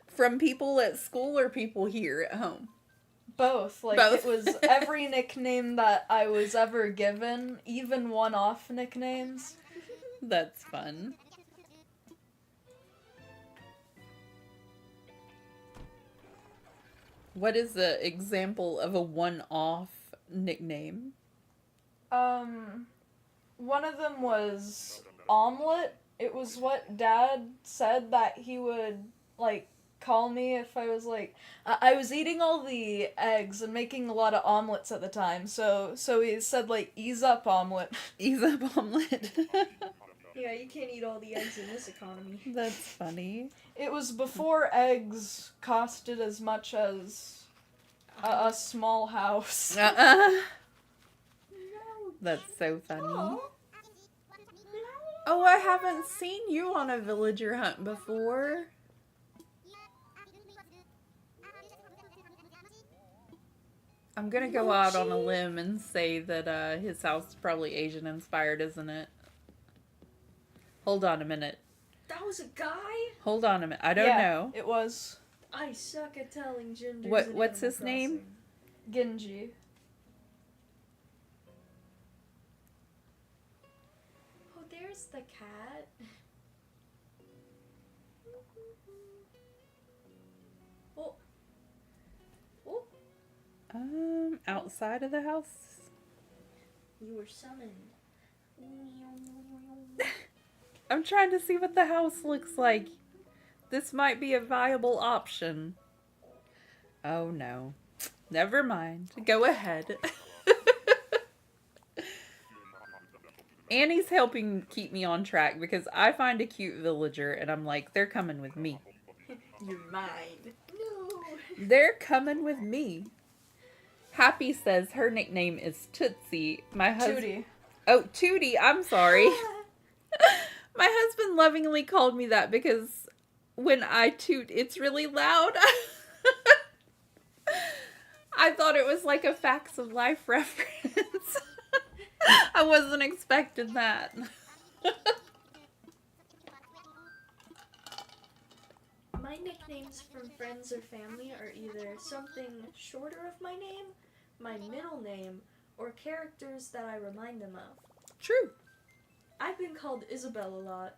From people at school or people here at home? Both. Like, Both. It was every nickname that I was ever given, even one-off nicknames. That's fun. What is the example of a one-off nickname? One of them was Omelet. It was what Dad said that he would, like, call me if I was, like... I was eating all the eggs and making a lot of omelets at the time, so he said, like, ease up, Omelet. Ease up, Omelet. Yeah, you can't eat all the eggs in this economy. That's funny. It was before eggs costed as much as a small house. That's so funny. Oh, I haven't seen you on a villager hunt before. I'm gonna go out on a limb and say that his house is probably Asian inspired, isn't it? Hold on a minute. That was a guy? Hold on a minute. I don't know. It was I suck at telling genders. What's his name? Genji. Oh, there's the cat. Oh. Oh. Outside of the house? You were summoned. I'm trying to see what the house looks like. This might be a viable option. Oh no. Never mind. Go ahead. Annie's helping keep me on track because I find a cute villager and I'm like, they're coming with me. You're mine. No. They're coming with me. Happy says her nickname is Tootsie. My husband. Tootie. Oh, Tootie. I'm sorry. My husband lovingly called me that because when I toot, it's really loud. I thought it was like a Facts of Life reference. I wasn't expecting that. My nicknames from friends or family are either something shorter of my name, my middle name, or characters that I remind them of. True. I've been called Isabel a lot.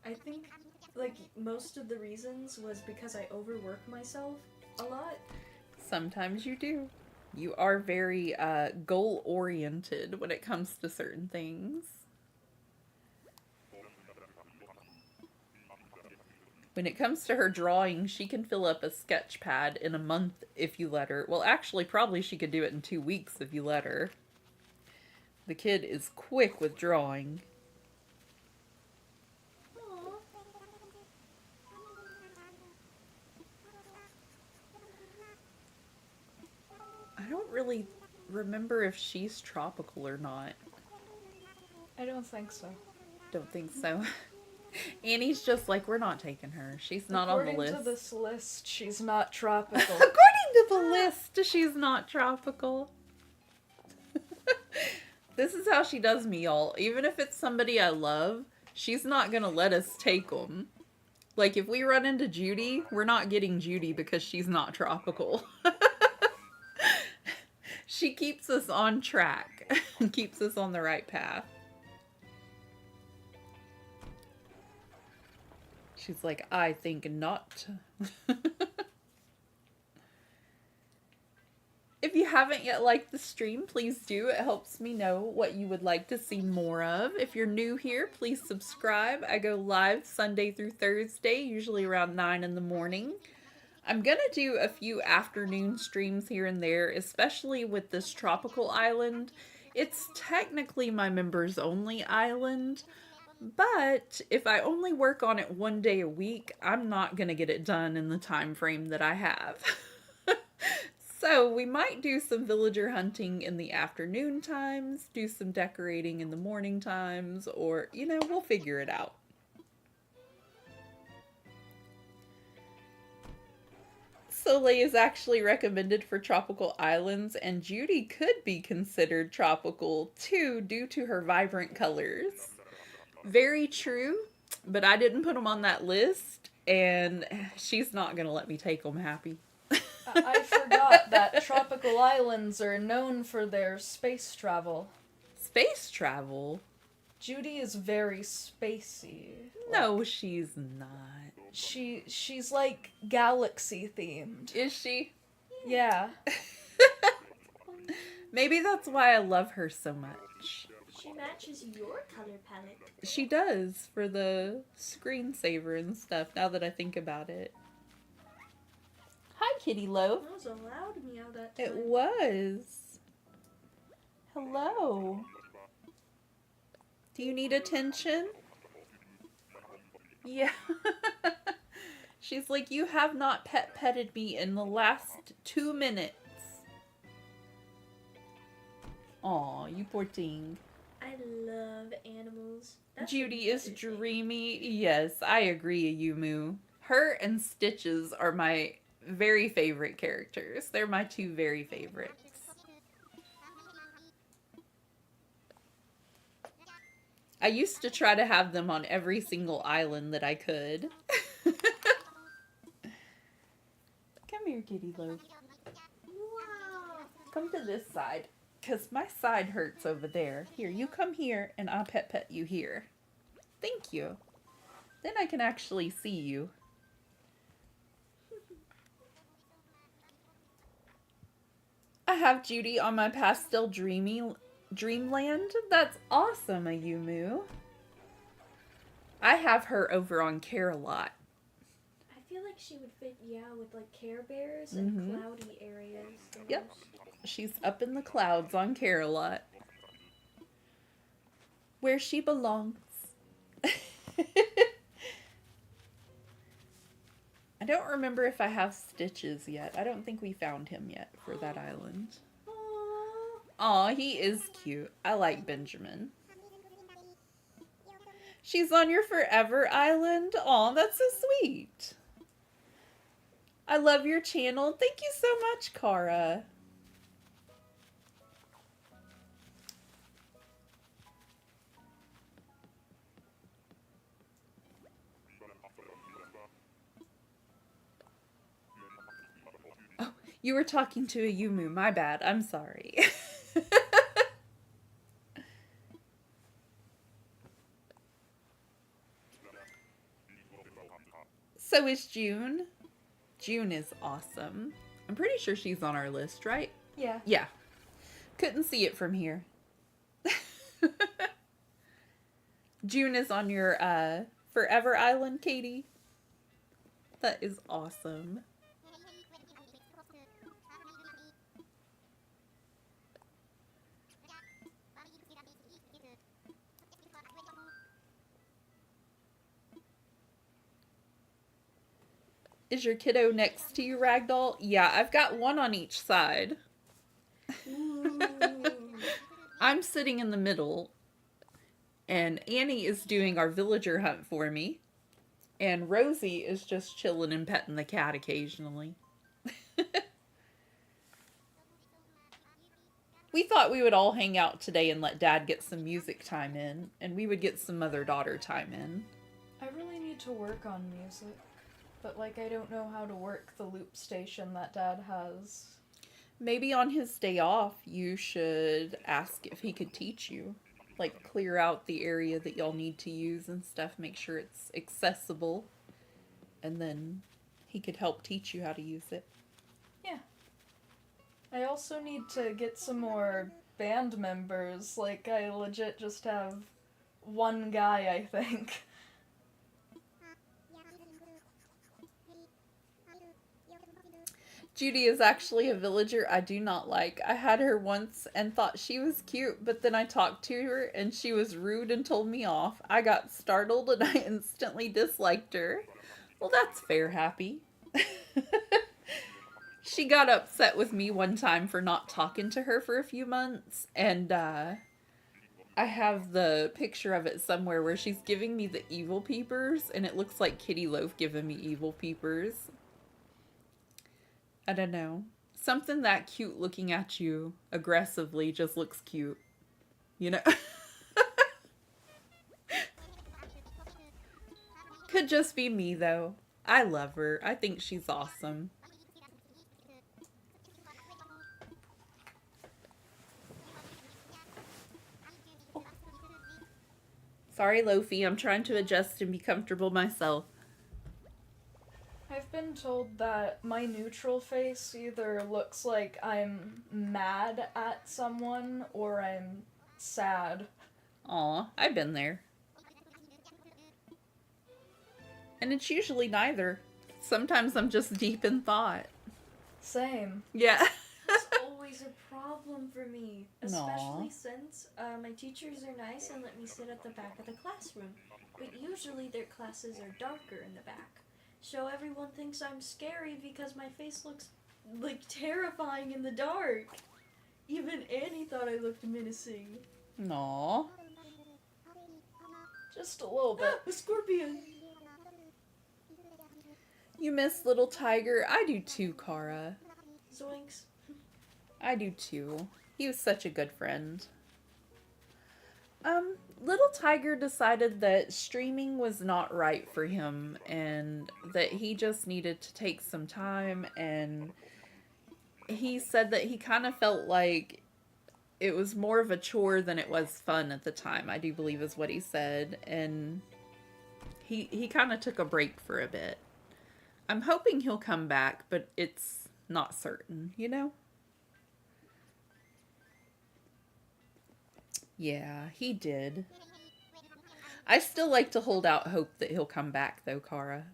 I think, like, most of the reasons was because I overwork myself a lot. Sometimes you do. You are very goal-oriented when it comes to certain things. When it comes to her drawing, she can fill up a sketch pad in a month if you let her. Well, actually, probably she could do it in 2 weeks if you let her. The kid is quick with drawing. Aw. I don't really remember if she's tropical or not. I don't think so. Don't think so. Annie's just like, we're not taking her. She's not on the list. According to this list, she's not tropical. According to the list, she's not tropical. This is how she does me, y'all. Even if it's somebody I love, she's not gonna let us take them. Like, if we run into Judy, we're not getting Judy because she's not tropical. She keeps us on track and keeps us on the right path. She's like, I think not. If you haven't yet liked the stream, please do. It helps me know what you would like to see more of. If you're new here, please subscribe. I go live Sunday through Thursday, usually around 9 in the morning. I'm gonna do a few afternoon streams here and there, especially with this tropical island. It's technically my members only island, but if I only work on it 1 day a week, I'm not gonna get it done in the time frame that I have. So we might do some villager hunting in the afternoon times, do some decorating in the morning times, or, you know, we'll figure it out. Soleil is actually recommended for tropical islands, and Judy could be considered tropical too due to her vibrant colors. Very true, but I didn't put them on that list, and she's not going to let me take them, Happy. I forgot that tropical islands are known for their space travel. Space travel? Judy is very spacey. No, she's not. She's like galaxy themed. Is she? Yeah. Maybe that's why I love her so much. She matches your color palette. She does, for the screensaver and stuff, now that I think about it. Hi, Kitty Loaf. That was a loud meow that time. It was. Hello. Do you need attention? Yeah. She's like, you have not petted me in the last 2 minutes. Aw, you poor thing. I love animals. That's Judy what is you say. dreamy. Yes, I agree, Yumu. Her and Stitches are my very favorite characters. They're my 2 very favorites. I used to try to have them on every single island that I could. Come here, Kitty Loaf. Wow. Come to this side, because my side hurts over there. Here, you come here, and I'll pet you here. Thank you. Then I can actually see you. I have Judy on my pastel dreamland. That's awesome, Ayumu. I have her over on Care-a-Lot. I feel like she would fit, with like Care Bears and Mhm. cloudy areas. the Yep. most. She's up in the clouds on Care-a-Lot. Where she belongs. I don't remember if I have Stitches yet. I don't think we found him yet for that island. Aww. Aw, he is cute. I like Benjamin. She's on your forever island? Aw, that's so sweet. I love your channel. Thank you so much, Cara. Oh, you were talking to a Yumu. My bad. I'm sorry. So is June. June is awesome. I'm pretty sure she's on our list, right? Yeah. Yeah. Couldn't see it from here. June is on your Forever Island, Katie. That is awesome. Is your kiddo next to you, Ragdoll? Yeah, I've got one on each side. Ooh. I'm sitting in the middle, and Annie is doing our villager hunt for me, and Rosie is just chilling and petting the cat occasionally. We thought we would all hang out today and let Dad get some music time in, and we would get some mother-daughter time in. I really need to work on music, but like I don't know how to work the loop station that Dad has. Maybe on his day off, you should ask if he could teach you. Like, clear out the area that y'all need to use and stuff, make sure it's accessible, and then he could help teach you how to use it. Yeah. I also need to get some more band members. Like, I legit just have one guy, I think. Judy is actually a villager I do not like. I had her once and thought she was cute, but then I talked to her and she was rude and told me off. I got startled and I instantly disliked her. Well, that's fair, Happy. She got upset with me one time for not talking to her for a few months, and I have the picture of it somewhere where she's giving me the evil peepers, and it looks like Kitty Loaf giving me evil peepers. I don't know. Something that cute looking at you aggressively just looks cute. You know? Could just be me, though. I love her. I think she's awesome. Sorry, Lofi. I'm trying to adjust and be comfortable myself. I've been told that my neutral face either looks like I'm mad at someone or I'm sad. Aw, I've been there. And it's usually neither. Sometimes I'm just deep in thought. Same. Yeah. That's always a problem for me, especially Aw. since my teachers are nice and let me sit at the back of the classroom. But usually their classes are darker in the back. So everyone thinks I'm scary because my face looks like terrifying in the dark. Even Annie thought I looked menacing. Aw. Just a little bit. Ah, a scorpion! You miss Little Tiger? I do too, Kara. Zoinks. I do too. He was such a good friend. Little Tiger decided that streaming was not right for him and that he just needed to take some time, and he said that he kind of felt like it was more of a chore than it was fun at the time, I do believe is what he said, and he kind of took a break for a bit. I'm hoping he'll come back, but it's not certain, you know? Yeah, he did. I still like to hold out hope that he'll come back, though, Kara.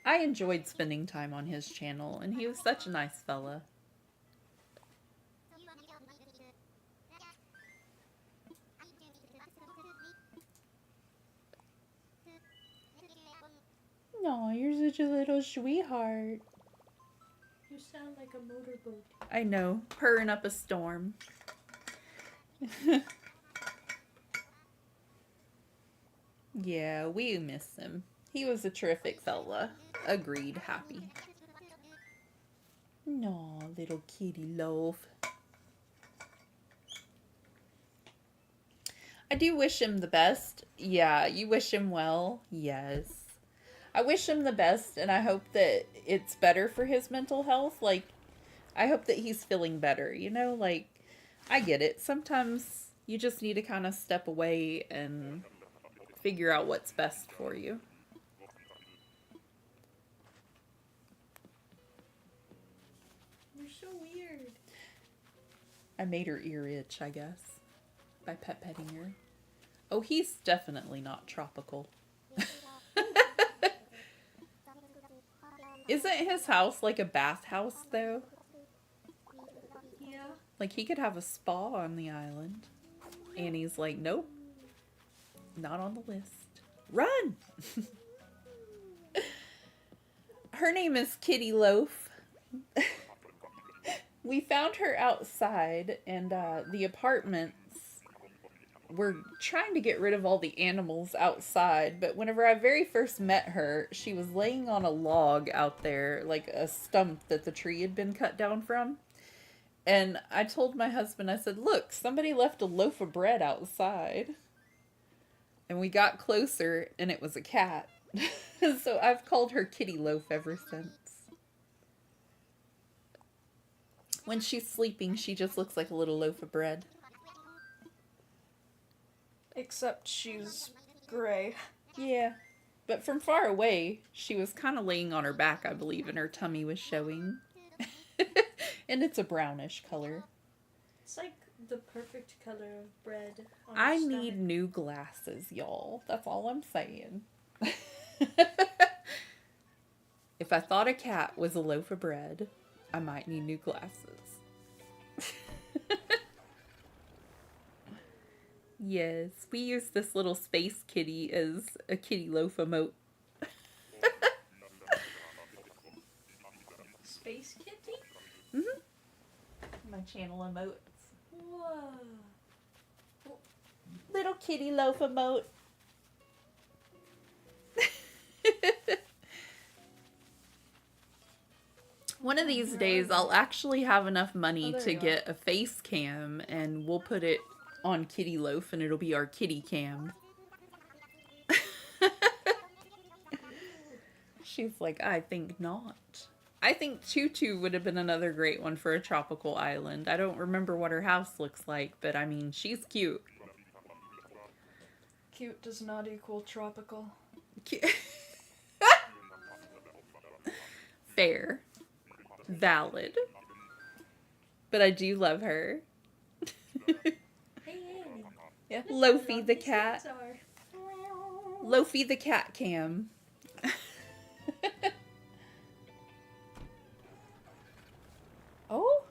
I enjoyed spending time on his channel, and he was such a nice fella. Aw, you're such a little sweetheart. You sound like a motorboat. I know, purring up a storm. Yeah, we miss him. He was a terrific fella. Agreed, Happy. No, little kitty loaf. I do wish him the best. Yeah, you wish him well. Yes. I wish him the best, and I hope that it's better for his mental health. Like, I hope that he's feeling better, you know? Like, I get it. Sometimes you just need to kind of step away and figure out what's best for you. I made her ear itch, I guess, by pet-petting her. Oh, he's definitely not tropical. Isn't his house like a bathhouse, though? Yeah. Like, he could have a spa on the island. Annie's like, nope. Not on the list. Run! Her name is Kitty Loaf. We found her outside, and the apartments were trying to get rid of all the animals outside, but whenever I very first met her, she was laying on a log out there, like a stump that the tree had been cut down from. And I told my husband, I said, look, somebody left a loaf of bread outside. And we got closer, and it was a cat. So I've called her Kitty Loaf ever since. When she's sleeping, she just looks like a little loaf of bread. Except she's gray. Yeah. But from far away, she was kind of laying on her back, I believe, and her tummy was showing. And it's a brownish color. It's like the perfect color of bread. On I your need stomach. new glasses, y'all. That's all I'm saying. If I thought a cat was a loaf of bread, I might need new glasses. Yes, we use this little space kitty as a kitty loaf emote. Space kitty? Mm-hmm. My channel emotes. Whoa. Little kitty loaf emote. One of these days, I'll actually have enough money to get a face cam, and we'll put it on Kitty Loaf, and it'll be our kitty cam. She's like, I think not. I think Tutu would have been another great one for a tropical island. I don't remember what her house looks like, but I mean, she's cute. Cute does not equal tropical. Fair. Valid. But I do love her. Hey, Annie. Yeah. Look how Loafy long the these cat. hands are. Loafy the cat cam. Oh?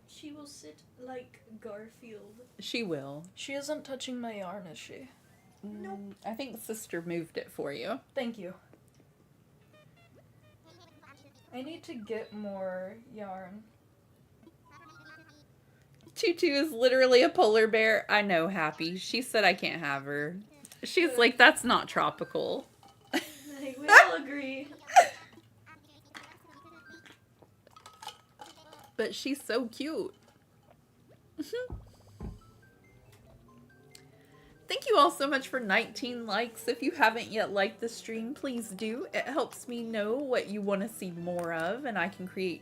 She will sit like Garfield. She will. She isn't touching my yarn, is she? Nope. I think sister moved it for you. Thank you. I need to get more yarn. Tutu is literally a polar bear. I know, Happy. She said I can't have her. She's like, that's not tropical. Like, we all agree. But she's so cute. Thank you all so much for 19 likes. If you haven't yet liked the stream, please do. It helps me know what you want to see more of, and I can create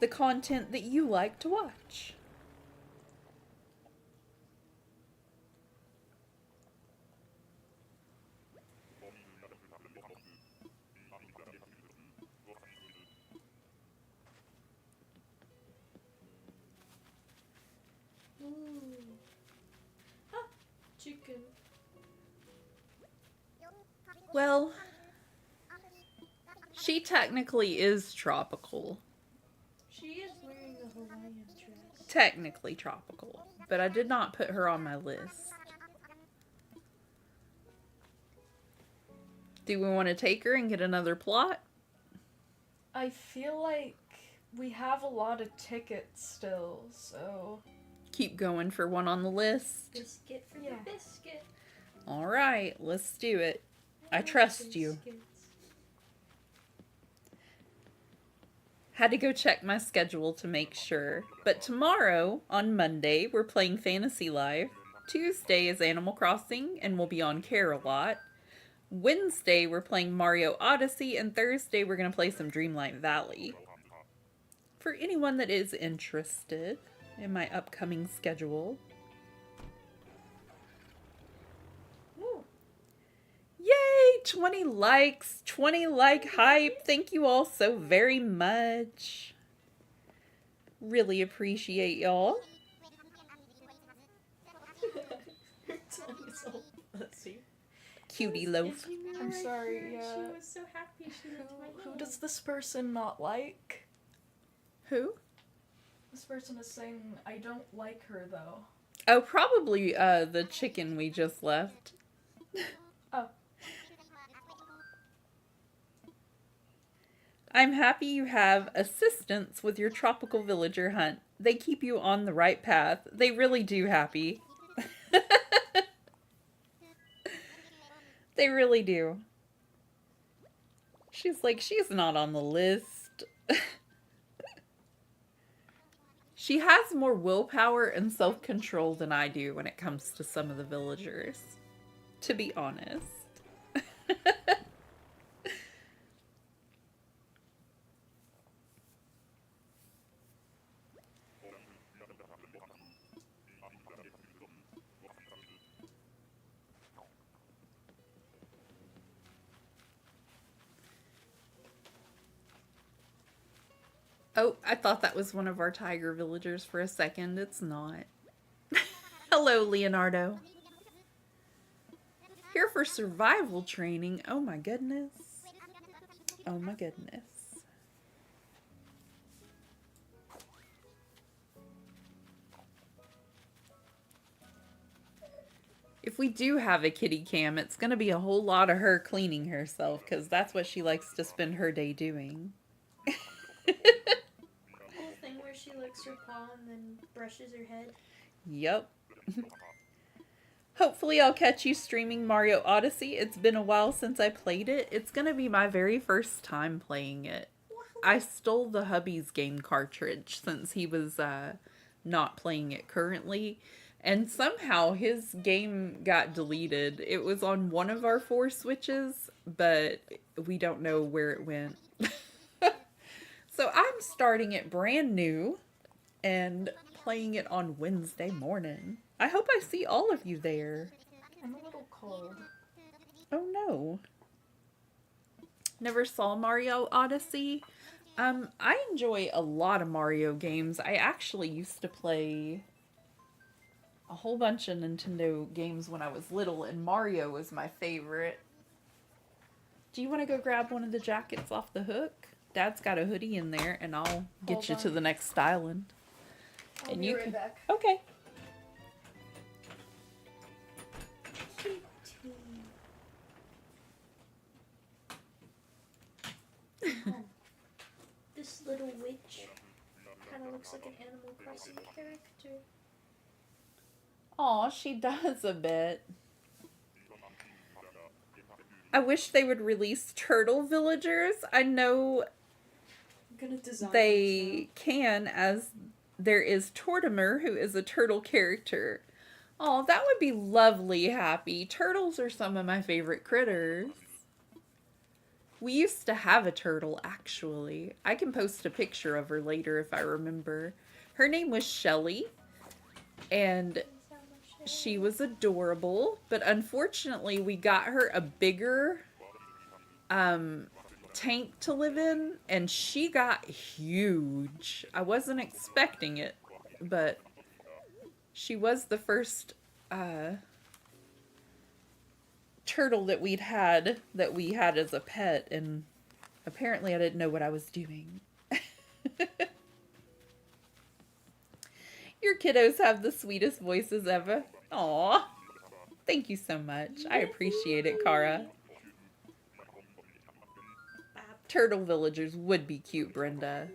the content that you like to watch. Ooh. Ah, chicken. Well, she technically is tropical. She is wearing a Hawaiian dress. Technically tropical. But I did not put her on my list. Do we want to take her and get another plot? I feel like we have a lot of tickets still, so... Keep going for one on the list. Biscuit for your biscuit. Alright, let's do it. I trust you. Biscuits. Had to go check my schedule to make sure. But tomorrow, on Monday, we're playing Fantasy Life. Tuesday is Animal Crossing, and we'll be on Care a Lot. Wednesday, we're playing Mario Odyssey, and Thursday, we're going to play some Dreamlight Valley. For anyone that is interested in my upcoming schedule. Ooh. Yay! 20 likes! 20 like hype! Thank you all so very much. Really appreciate y'all. cutie loaf. I'm sorry, yeah. She was so happy she liked my Who name. does this person not like? Who? This person is saying, I don't like her, though. Oh, probably the chicken we just left. Oh. I'm happy you have assistance with your tropical villager hunt. They keep you on the right path. They really do, Happy. They really do. She's like, she's not on the list. She has more willpower and self-control than I do when it comes to some of the villagers, to be honest. Oh, I thought that was one of our tiger villagers for a second. It's not. Hello, Leonardo. Here for survival training. Oh my goodness. Oh my goodness. If we do have a kitty cam, it's going to be a whole lot of her cleaning herself, because that's what she likes to spend her day doing. Whole thing where she licks her paw and then brushes her head. Yep. Hopefully I'll catch you streaming Mario Odyssey. It's been a while since I played it. It's going to be my very first time playing it. I stole the hubby's game cartridge since he was not playing it currently. And somehow his game got deleted. It was on one of our 4 Switches, but we don't know where it went. So I'm starting it brand new and playing it on Wednesday morning. I hope I see all of you there. I'm a little cold. Oh no. Never saw Mario Odyssey. I enjoy a lot of Mario games. I actually used to play a whole bunch of Nintendo games when I was little, and Mario was my favorite. Do you want to go grab one of the jackets off the hook? Dad's got a hoodie in there, and I'll get Hold you on. to the next island. I'll And be you right can... back. Okay. This little witch kind of looks like an Animal Crossing character. Aw, she does a bit. I wish they would release turtle villagers. I know I'm gonna design they can, as there is Tortimer, who is a turtle character. Oh, that would be lovely, Happy. Turtles are some of my favorite critters. We used to have a turtle, actually. I can post a picture of her later if I remember. Her name was Shelly, and she was adorable, but unfortunately we got her a bigger tank to live in, and she got huge. I wasn't expecting it, but she was the first turtle that we had as a pet, and apparently I didn't know what I was doing. Your kiddos have the sweetest voices ever. Aw. Thank you so much. I appreciate it, Kara. Turtle villagers would be cute, Brenda.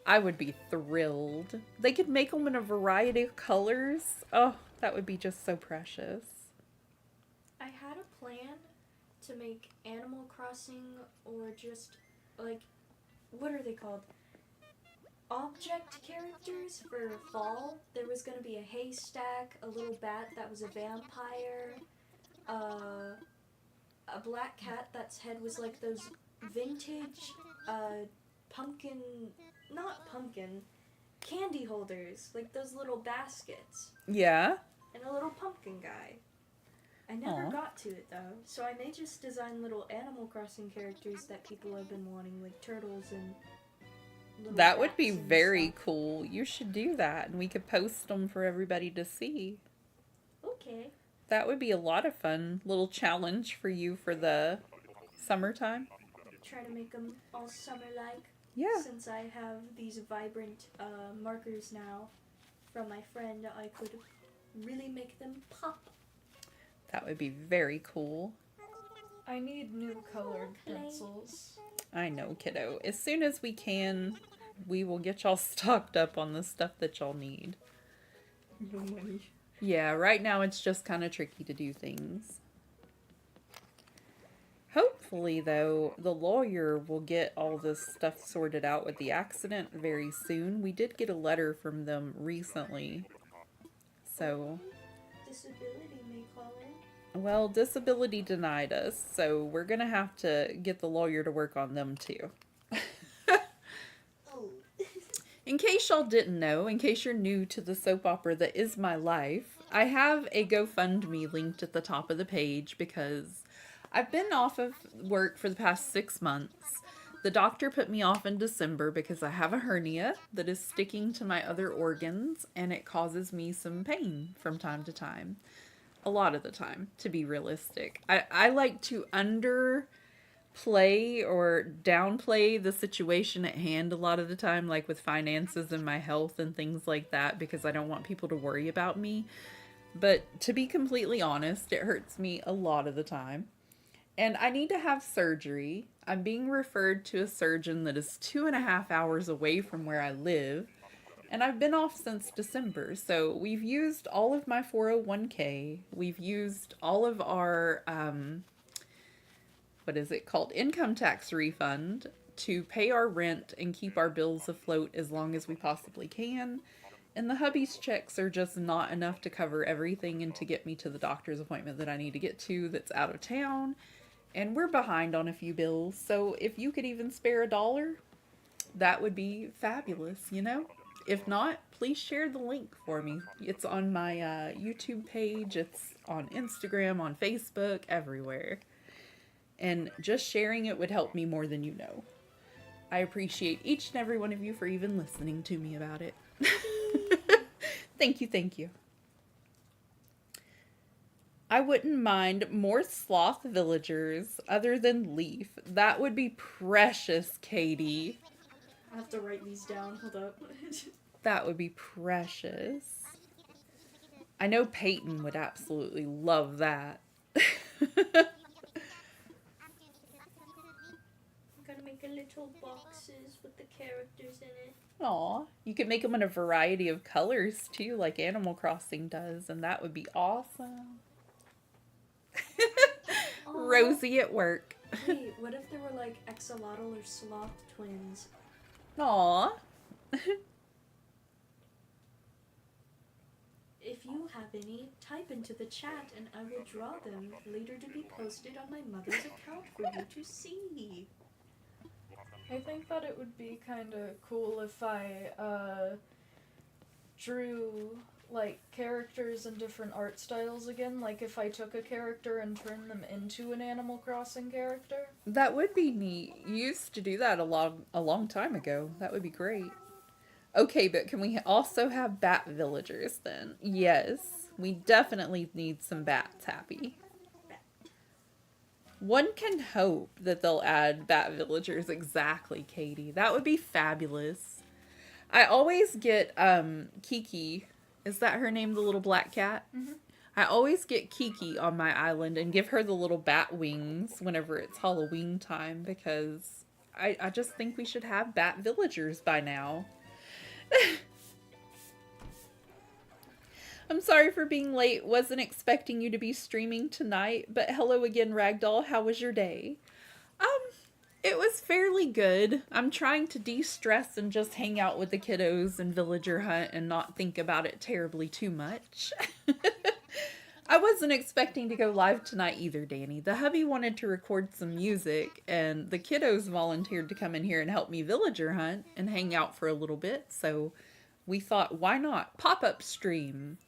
I would be thrilled. They could make them in a variety of colors. Oh, that would be just so precious. I had a plan to make Animal Crossing, or just, like, what are they called? Object characters for fall. There was going to be a haystack, a little bat that was a vampire, a black cat that's head was like those vintage pumpkin, not pumpkin, candy holders, like those little baskets. Yeah? And a little pumpkin guy. I never Aw. got to it though, so I may just design little Animal Crossing characters that people have been wanting, like turtles and little That would be bats and very stuff. cool. You should do that, and we could post them for everybody to see. Okay. That would be a lot of fun. Little challenge for you for the summertime. Try to make them all summer-like. Yeah. Since I have these vibrant markers now from my friend, I could really make them pop. That would be very cool. I need new colored pencils. I know, kiddo. As soon as we can, we will get y'all stocked up on the stuff that y'all need. No money. Yeah, right now it's just kind of tricky to do things. Hopefully, though, the lawyer will get all this stuff sorted out with the accident very soon. We did get a letter from them recently. So, Disability may call in. well, disability denied us, so we're gonna have to get the lawyer to work on them too. Oh. In case y'all didn't know, in case you're new to the soap opera that is my life, I have a GoFundMe linked at the top of the page because I've been off of work for the past 6 months. The doctor put me off in December because I have a hernia that is sticking to my other organs and it causes me some pain from time to time. A lot of the time, to be realistic. I like to underplay or downplay the situation at hand a lot of the time, like with finances and my health and things like that, because I don't want people to worry about me. But to be completely honest, it hurts me a lot of the time. And I need to have surgery. I'm being referred to a surgeon that is 2.5 hours away from where I live. And I've been off since December. So we've used all of my 401k. We've used all of our, what is it called? Income tax refund to pay our rent and keep our bills afloat as long as we possibly can. And the hubby's checks are just not enough to cover everything and to get me to the doctor's appointment that I need to get to that's out of town. And we're behind on a few bills. So if you could even spare $1, that would be fabulous, you know? If not, please share the link for me. It's on my YouTube page. It's on Instagram, on Facebook, everywhere. And just sharing it would help me more than you know. I appreciate each and every one of you for even listening to me about it. Thank you, thank you. I wouldn't mind more sloth villagers other than Leaf. That would be precious, Katie. I have to write these down. Hold up. That would be precious. I know Peyton would absolutely love that. I'm gonna make a little boxes with the characters in it. Aw, you could make them in a variety of colors too, like Animal Crossing does, and that would be awesome. Rosie at work. Wait, what if there were like axolotl or sloth twins? Aw. If you have any, type into the chat and I will draw them later to be posted on my mother's account for you to see. I think that it would be kind of cool if I drew like characters in different art styles again, like if I took a character and turned them into an Animal Crossing character. That would be neat. You used to do that a long time ago. That would be great. Okay, but can we also have bat villagers then? Yes, we definitely need some bats, Happy. One can hope that they'll add bat villagers. Exactly, Katie. That would be fabulous. I always get Kiki. Is that her name, the little black cat? Mm-hmm. I always get Kiki on my island and give her the little bat wings whenever it's Halloween time because I just think we should have bat villagers by now. I'm sorry for being late. Wasn't expecting you to be streaming tonight, but hello again, Ragdoll. How was your day? It was fairly good. I'm trying to de-stress and just hang out with the kiddos and villager hunt and not think about it terribly too much. I wasn't expecting to go live tonight either, Danny. The hubby wanted to record some music, and the kiddos volunteered to come in here and help me villager hunt and hang out for a little bit, so we thought, why not? Pop-up stream.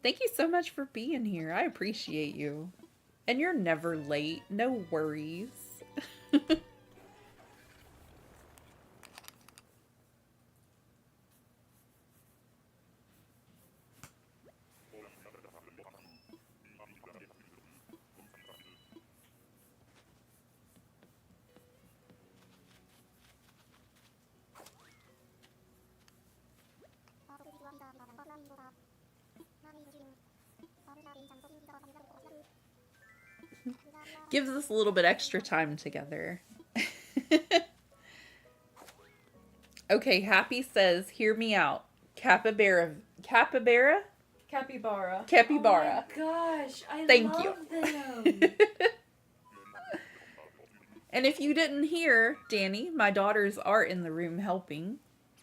Thank you so much for being here. I appreciate you. And you're never late. No worries. Gives us a little bit extra time together. Okay, Happy says, hear me out. Capybara? Capybara. Capybara. Oh my gosh, I Thank love you. them. And if you didn't hear, Danny, my daughters are in the room helping.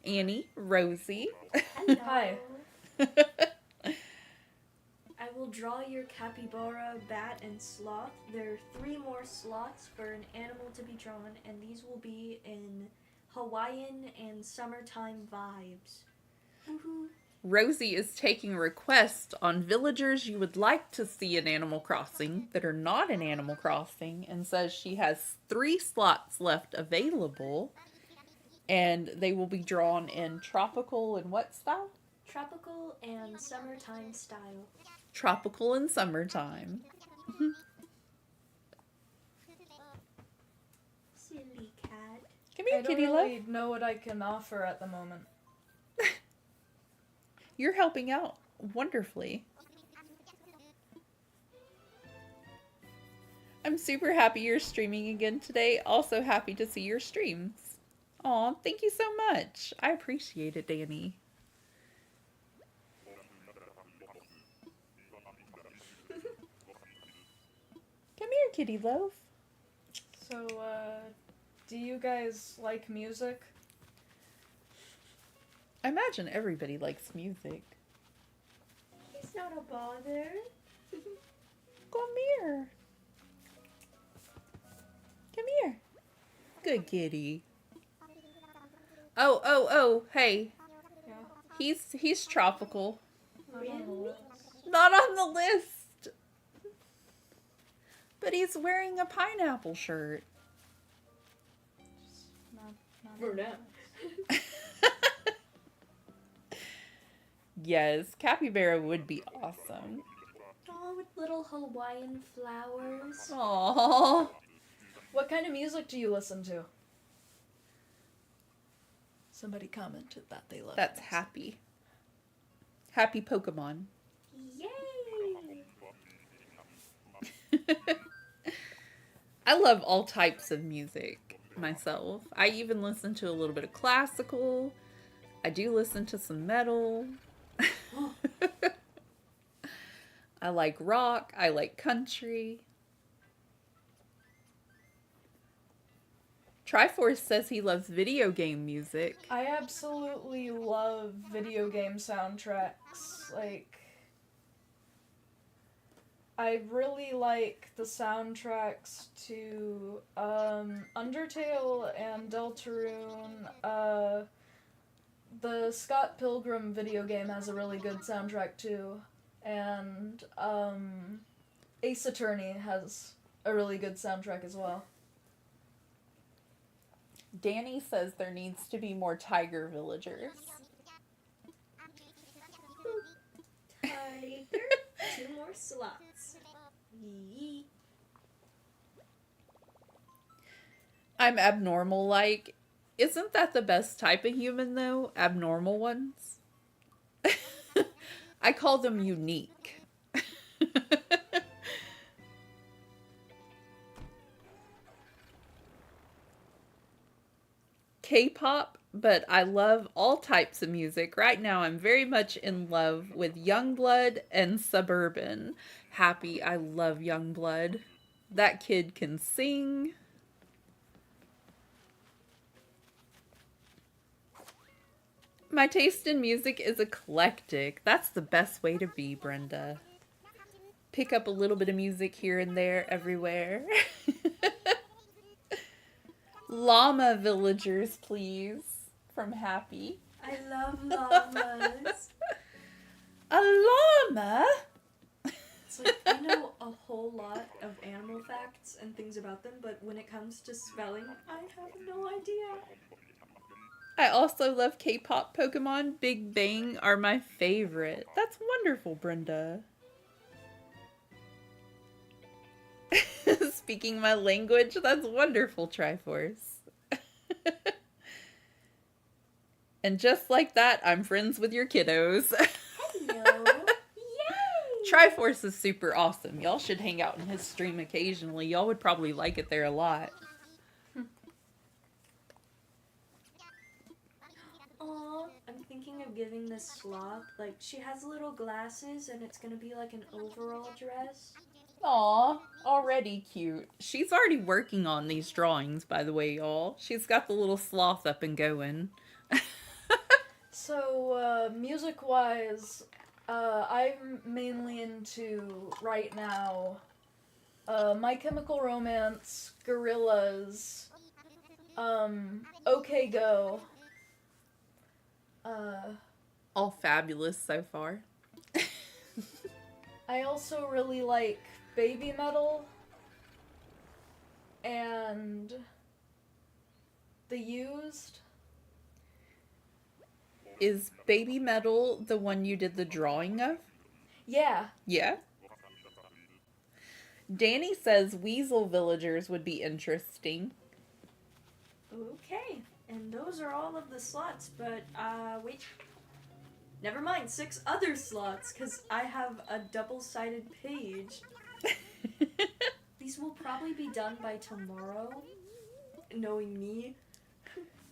Annie, Rosie. Hello. Hi. I will draw your capybara, bat, and sloth. There are 3 more slots for an animal to be drawn, and these will be in Hawaiian and summertime vibes. Woohoo. Rosie is taking requests on villagers you would like to see in Animal Crossing that are not in Animal Crossing, and says she has 3 slots left available, and they will be drawn in tropical and what style? Tropical and summertime style. Tropical and summertime. Silly cat. Come here, I don't kitty really love. know what I can offer at the moment. You're helping out wonderfully. I'm super happy you're streaming again today. Also happy to see your streams. Aw, thank you so much. I appreciate it, Danny. Come here, kitty love. So, do you guys like music? I imagine everybody likes music. He's not a bother. Come here. Come here. Good kitty. Oh, hey. Yeah. He's tropical. Really? Not on the list. But he's wearing a pineapple shirt. Not For now. Yes, capybara would be awesome. Oh, with little Hawaiian flowers. Aww. What kind of music do you listen to? Somebody commented that they love That's this. Happy. Happy Pokemon. Yay! I love all types of music myself. I even listen to a little bit of classical. I do listen to some metal. I like rock. I like country. Triforce says he loves video game music. I absolutely love video game soundtracks. Like, I really like the soundtracks to Undertale and Deltarune. The Scott Pilgrim video game has a really good soundtrack too. And Ace Attorney has a really good soundtrack as well. Danny says there needs to be more tiger villagers. Tiger. 2 more slots. Yee. I'm abnormal like. Isn't that the best type of human though? Abnormal ones? I call them unique. K-pop, but I love all types of music. Right now I'm very much in love with Youngblood and Suburban. Happy, I love Youngblood. That kid can sing. My taste in music is eclectic. That's the best way to be, Brenda. Pick up a little bit of music here and there, everywhere. Llama villagers, please. From Happy. I love llamas. A llama? It's like, I know a whole lot of animal facts and things about them, but when it comes to spelling, I have no idea. I also love K-pop Pokemon. Big Bang are my favorite. That's wonderful, Brenda. Speaking my language, that's wonderful, Triforce. And just like that, I'm friends with your kiddos. Hello. Yay! Triforce is super awesome. Y'all should hang out in his stream occasionally. Y'all would probably like it there a lot. Aw, I'm thinking of giving this sloth, like, she has little glasses and it's gonna be like an overall dress. Aw, already cute. She's already working on these drawings, by the way, y'all. She's got the little sloth up and going. So, music-wise, I'm mainly into, right now, My Chemical Romance, Gorillaz, OK Go. All fabulous so far. I also really like Baby Metal and The Used. Is Baby Metal the one you did the drawing of? Yeah. Yeah. Danny says Weasel Villagers would be interesting. Okay, and those are all of the slots, but, wait. Never mind, 6 other slots, because I have a double-sided page. These will probably be done by tomorrow, knowing me.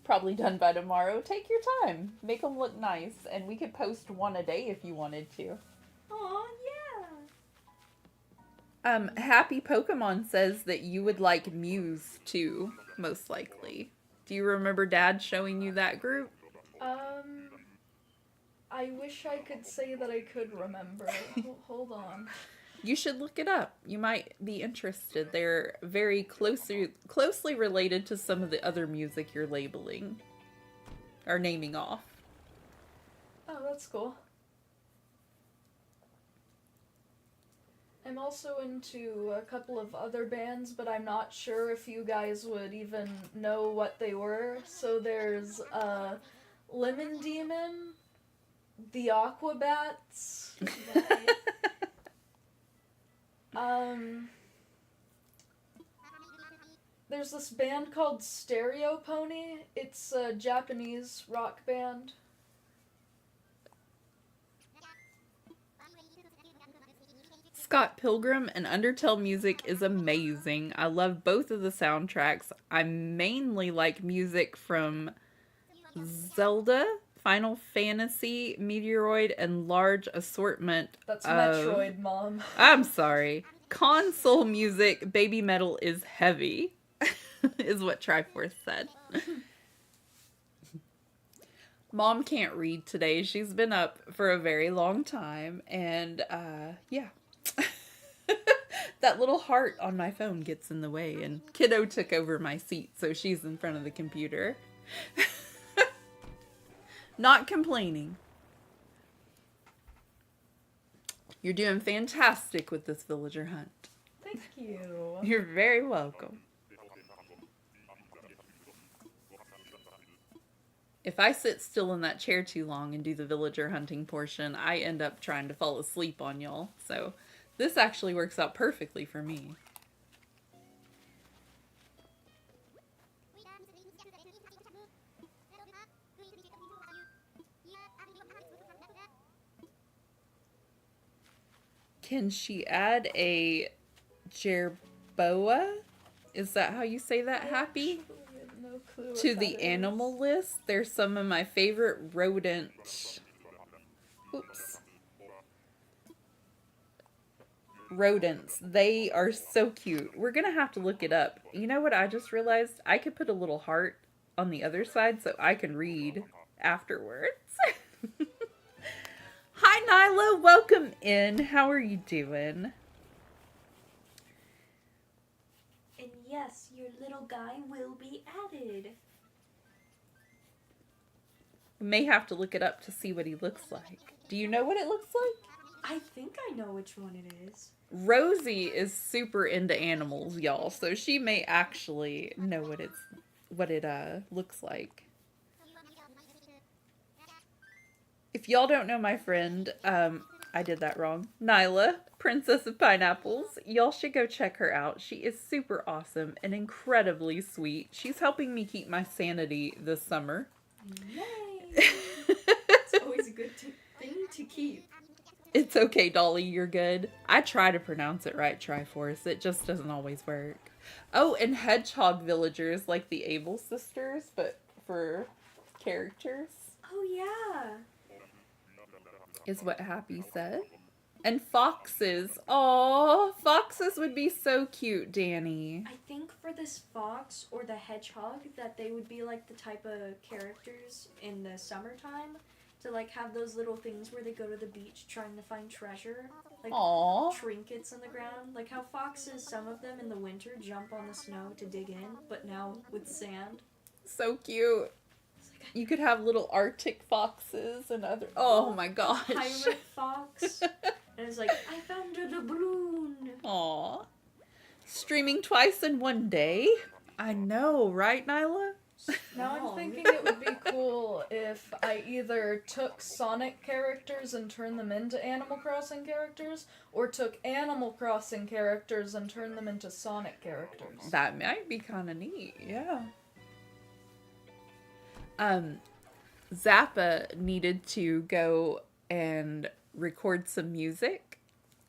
Probably done by tomorrow. Take your time. Make them look nice, and we could post one a day if you wanted to. Aw, yeah. Happy Pokemon says that you would like Muse too, most likely. Do you remember Dad showing you that group? I wish I could say that I could remember. Hold on. You should look it up. You might be interested. They're very closely related to some of the other music you're labeling. Or naming off. Oh, that's cool. I'm also into a couple of other bands, but I'm not sure if you guys would even know what they were. So there's, Lemon Demon, the Aquabats, there's this band called Stereo Pony. It's a Japanese rock band. Scott Pilgrim and Undertale music is amazing. I love both of the soundtracks. I mainly like music from Zelda, Final Fantasy, Meteoroid, and large assortment That's of... Metroid, Mom. I'm sorry. Console music, Baby Metal is heavy, is what Triforce said. Mom can't read today. She's been up for a very long time, and, yeah. That little heart on my phone gets in the way, and Kiddo took over my seat, so she's in front of the computer. Not complaining. You're doing fantastic with this villager hunt. Thank you. You're very welcome. If I sit still in that chair too long and do the villager hunting portion, I end up trying to fall asleep on y'all. So this actually works out perfectly for me. Can she add a jerboa? Is that how you say that, Happy? No clue To what the that animal list? There's some of my favorite rodent... Oops. Rodents. They are so cute. We're gonna have to look it up. You know what I just realized? I could put a little heart on the other side so I can read afterwards. Hi, Nyla. Welcome in. How are you doing? And yes, your little guy will be added. We may have to look it up to see what he looks like. Do you know what it looks like? I think I know which one it is. Rosie is super into animals, y'all, so she may actually know what it looks like. If y'all don't know my friend, I did that wrong, Nyla, Princess of Pineapples, y'all should go check her out. She is super awesome and incredibly sweet. She's helping me keep my sanity this summer. Yay! It's always a good thing to keep. It's okay, Dolly, you're good. I try to pronounce it right, Triforce. It just doesn't always work. Oh, and hedgehog villagers like the Able sisters, but for characters, Oh yeah. is what Happy said. And foxes. Aw, foxes would be so cute, Danny. I think for this fox or the hedgehog that they would be like the type of characters in the summertime to like have those little things where they go to the beach trying to find treasure, like Aw. trinkets on the ground, like how foxes, some of them in the winter jump on the snow to dig in, but now with sand. So cute. You could have little Arctic foxes and other. Oh my gosh. Pirate fox. And it's like, I found a doubloon. Aw. Streaming twice in one day? I know, right, Nyla? Now I'm Strong. thinking it would be cool if I either took Sonic characters and turned them into Animal Crossing characters, or took Animal Crossing characters and turned them into Sonic characters. That might be kind of neat, yeah. Zappa needed to go and record some music,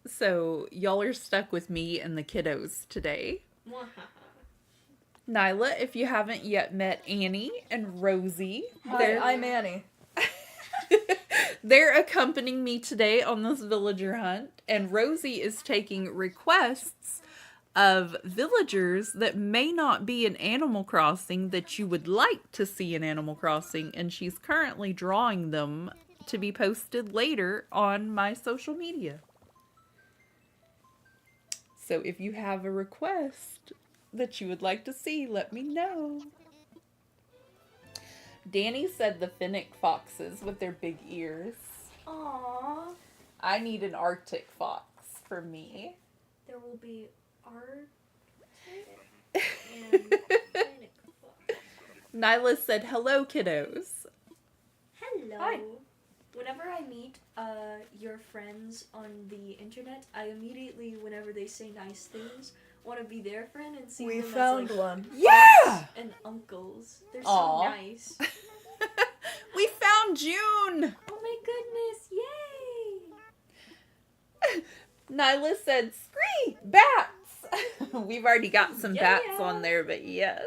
so y'all are stuck with me and the kiddos today. Nyla, if you haven't yet met Annie and Rosie, Hi, I'm Annie. they're accompanying me today on this villager hunt, and Rosie is taking requests of villagers that may not be in Animal Crossing that you would like to see in Animal Crossing, and she's currently drawing them to be posted later on my social media. So if you have a request that you would like to see, let me know. Danny said the Finnick foxes with their big ears. Aww. I need an Arctic fox for me. There will be art and Finnick fox. Nyla said, hello, kiddos. Hello. Hi. Whenever I meet your friends on the internet, I immediately, whenever they say nice things, want to be their friend and see We them found as like one. Yeah! and uncles. They're Aw. so nice. We found June! Oh my goodness! Yay! Nyla said, scree! Bats! We've already got some Yeah. bats on there, but yes.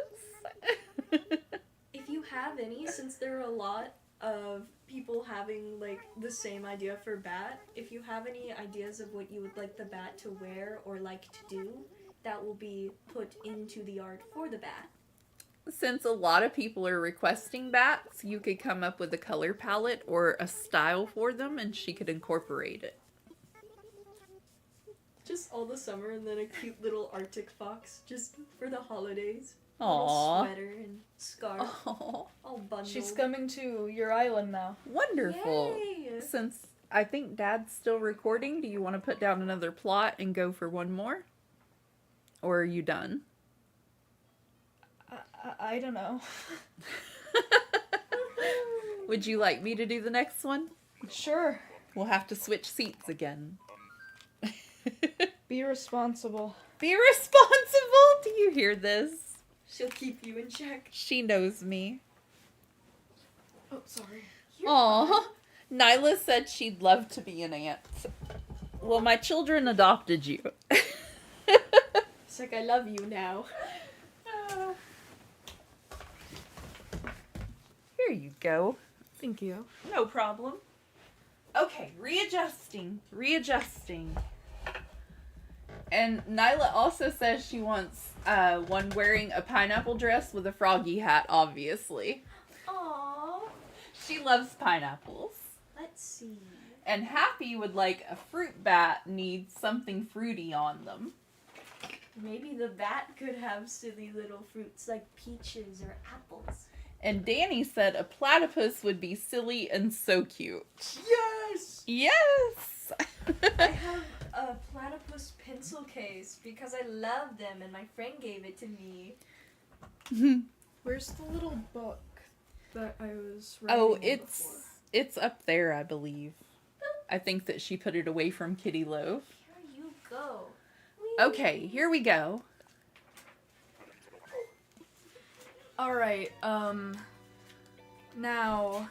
If you have any, since there are a lot of people having like the same idea for bat, if you have any ideas of what you would like the bat to wear or like to do, that will be put into the art for the bat. Since a lot of people are requesting bats, you could come up with a color palette or a style for them, and she could incorporate it. Just all the summer and then a cute little Arctic fox just for the holidays. Aww. Little sweater and scarf. Aww. All bundled. She's coming to your island now. Wonderful. Yay! Since I think Dad's still recording, do you want to put down another plot and go for one more? Or are you done? I don't know. Would you like me to do the next one? Sure. We'll have to switch seats again. Be responsible. Be responsible! Do you hear this? She'll keep you in check. She knows me. Oh, sorry. Aw. Nyla said she'd love to be an aunt. Well, my children adopted you. It's like, I love you now. Here you go. Thank you. No problem. Okay, readjusting. And Nyla also says she wants one wearing a pineapple dress with a froggy hat, obviously. Aww. She loves pineapples. Let's see. And Happy would like a fruit bat, needs something fruity on them. Maybe the bat could have silly little fruits like peaches or apples. And Danny said a platypus would be silly and so cute. Yes! Yes! I have a platypus pencil case because I love them and my friend gave it to me. Where's the little book that I was writing Oh, in before? it's up there, I believe. I think that she put it away from Kitty Loaf. Here you go. Okay, here we go. Alright, now,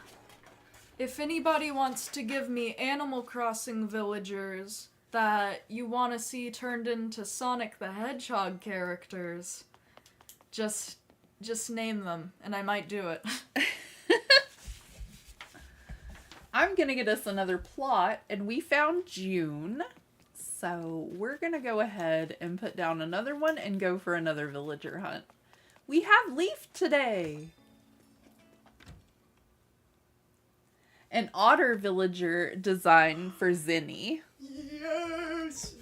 If anybody wants to give me Animal Crossing villagers that you want to see turned into Sonic the Hedgehog characters, just name them, and I might do it. I'm gonna get us another plot, and we found June. So we're gonna go ahead and put down another one and go for another villager hunt. We have Leaf today. An otter villager design for Zinni. Yes!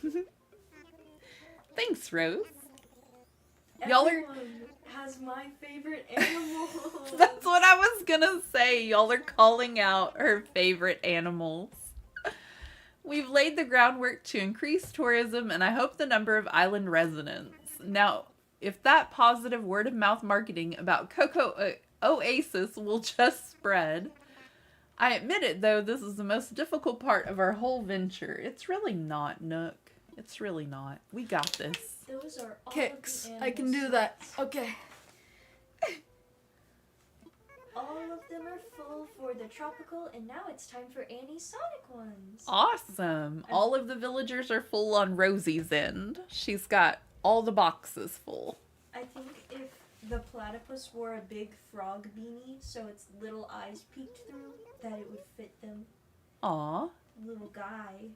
Thanks, Rose. Y'all are... Everyone has my favorite animal. That's what I was gonna say. Y'all are calling out her favorite animals. We've laid the groundwork to increase tourism, and I hope the number of island residents. Now, if that positive word-of-mouth marketing about Coco Oasis will just spread. I admit it, though, this is the most difficult part of our whole venture. It's really not, Nook. It's really not. We got this. Those are all Kicks. of the I can do that. Okay. All of them are full for the tropical, and now it's time for Annie's Sonic ones. Awesome. All of the villagers are full on Rosie's end. She's got all the boxes full. I think if the platypus wore a big frog beanie so its little eyes peeked through, that it would fit them. Aw. Little guy.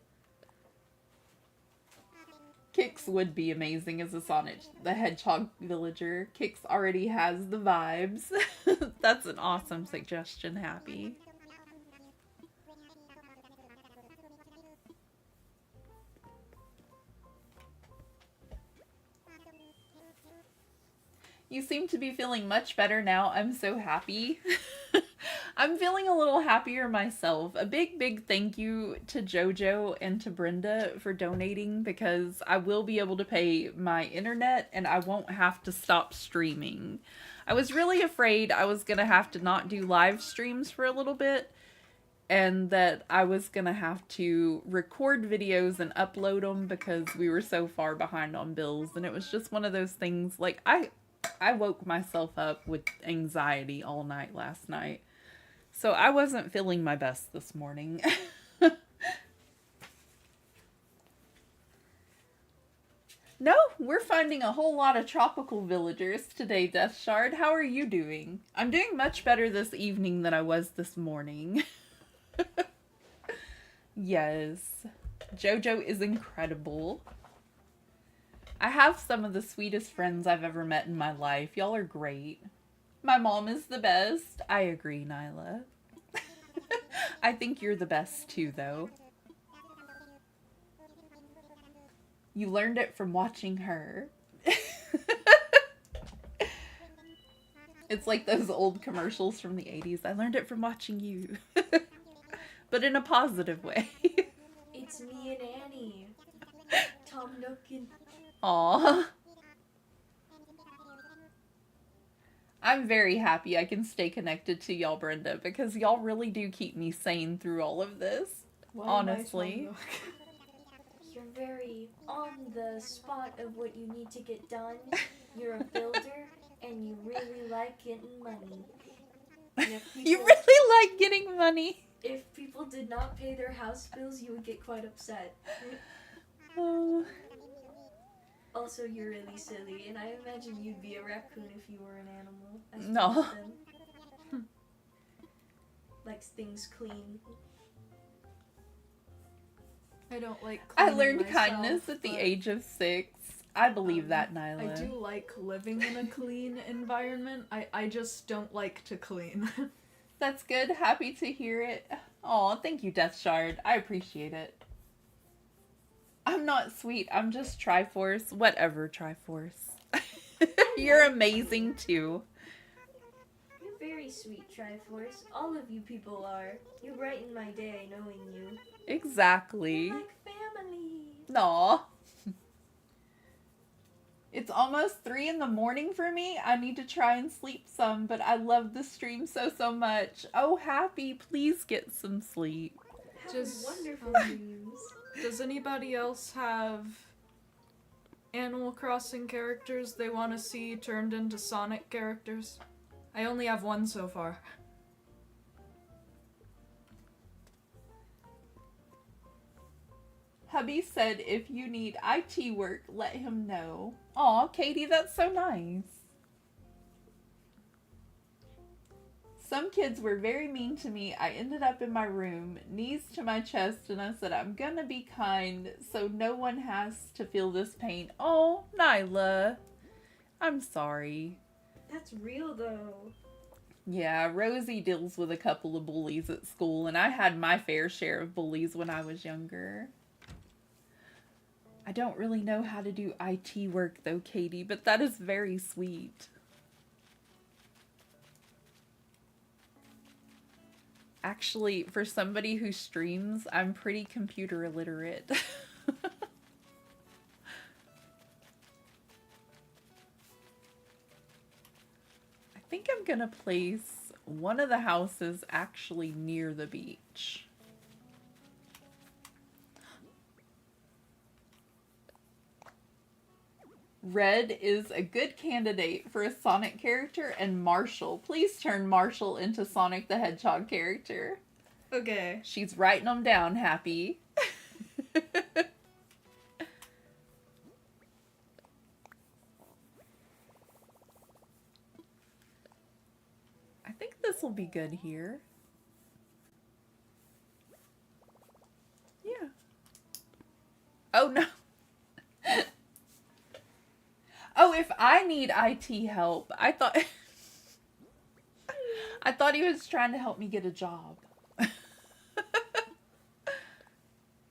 Kix would be amazing as a Sonic the Hedgehog villager. Kix already has the vibes. That's an awesome suggestion, Happy. You seem to be feeling much better now. I'm so happy. I'm feeling a little happier myself. A big thank you to JoJo and to Brenda for donating, because I will be able to pay my internet and I won't have to stop streaming. I was really afraid I was going to have to not do live streams for a little bit, and that I was going to have to record videos and upload them because we were so far behind on bills. And it was just one of those things, like, I woke myself up with anxiety all night last night. So I wasn't feeling my best this morning. No, we're finding a whole lot of tropical villagers today, Death Shard. How are you doing? I'm doing much better this evening than I was this morning. Yes. JoJo is incredible. I have some of the sweetest friends I've ever met in my life. Y'all are great. My mom is the best. I agree, Nyla. I think you're the best too, though. You learned it from watching her. It's like those old commercials from the 80s. I learned it from watching you. But in a positive way. It's me and Annie. Tom Nook and... Aww. I'm very happy I can stay connected to y'all, Brenda, because y'all really do keep me sane through all of this. Why honestly. You're very on the spot of what you need to get done. You're a builder, and you really like getting money. And if people, You really like getting money. if people did not pay their house bills, you would get quite upset. Oh. Also, you're really silly, and I imagine you'd be a raccoon if you were an animal. As No. one of them. Likes things clean. I don't like I cleaning learned myself, kindness at the but, age of 6. I believe that, Nyla. I do like living in a clean environment. I just don't like to clean. That's good. Happy to hear it. Aw, thank you, Death Shard. I appreciate it. I'm not sweet. I'm just Triforce. Whatever, Triforce. You're amazing, too. You're very sweet, Triforce. All of you people are. You brighten my day knowing you. Exactly. You're like family. Aw. It's almost 3 in the morning for me. I need to try and sleep some, but I love the stream so much. Oh, Happy, please get some sleep. Have Just, wonderful dreams. Does anybody else have Animal Crossing characters they want to see turned into Sonic characters? I only have one so far. Hubby said if you need IT work, let him know. Aw, Katie, that's so nice. Some kids were very mean to me. I ended up in my room, knees to my chest, and I said, I'm gonna be kind so no one has to feel this pain. Oh, Nyla. I'm sorry. That's real though. Yeah, Rosie deals with a couple of bullies at school, and I had my fair share of bullies when I was younger. I don't really know how to do IT work though, Katie, but that is very sweet. Actually, for somebody who streams, I'm pretty computer illiterate. I think I'm gonna place one of the houses actually near the beach. Red is a good candidate for a Sonic character, and Marshall. Please turn Marshall into Sonic the Hedgehog character. Okay. She's writing them down, Happy. I think this will be good here. Yeah. Oh, no. Oh, if I need IT help, I thought he was trying to help me get a job.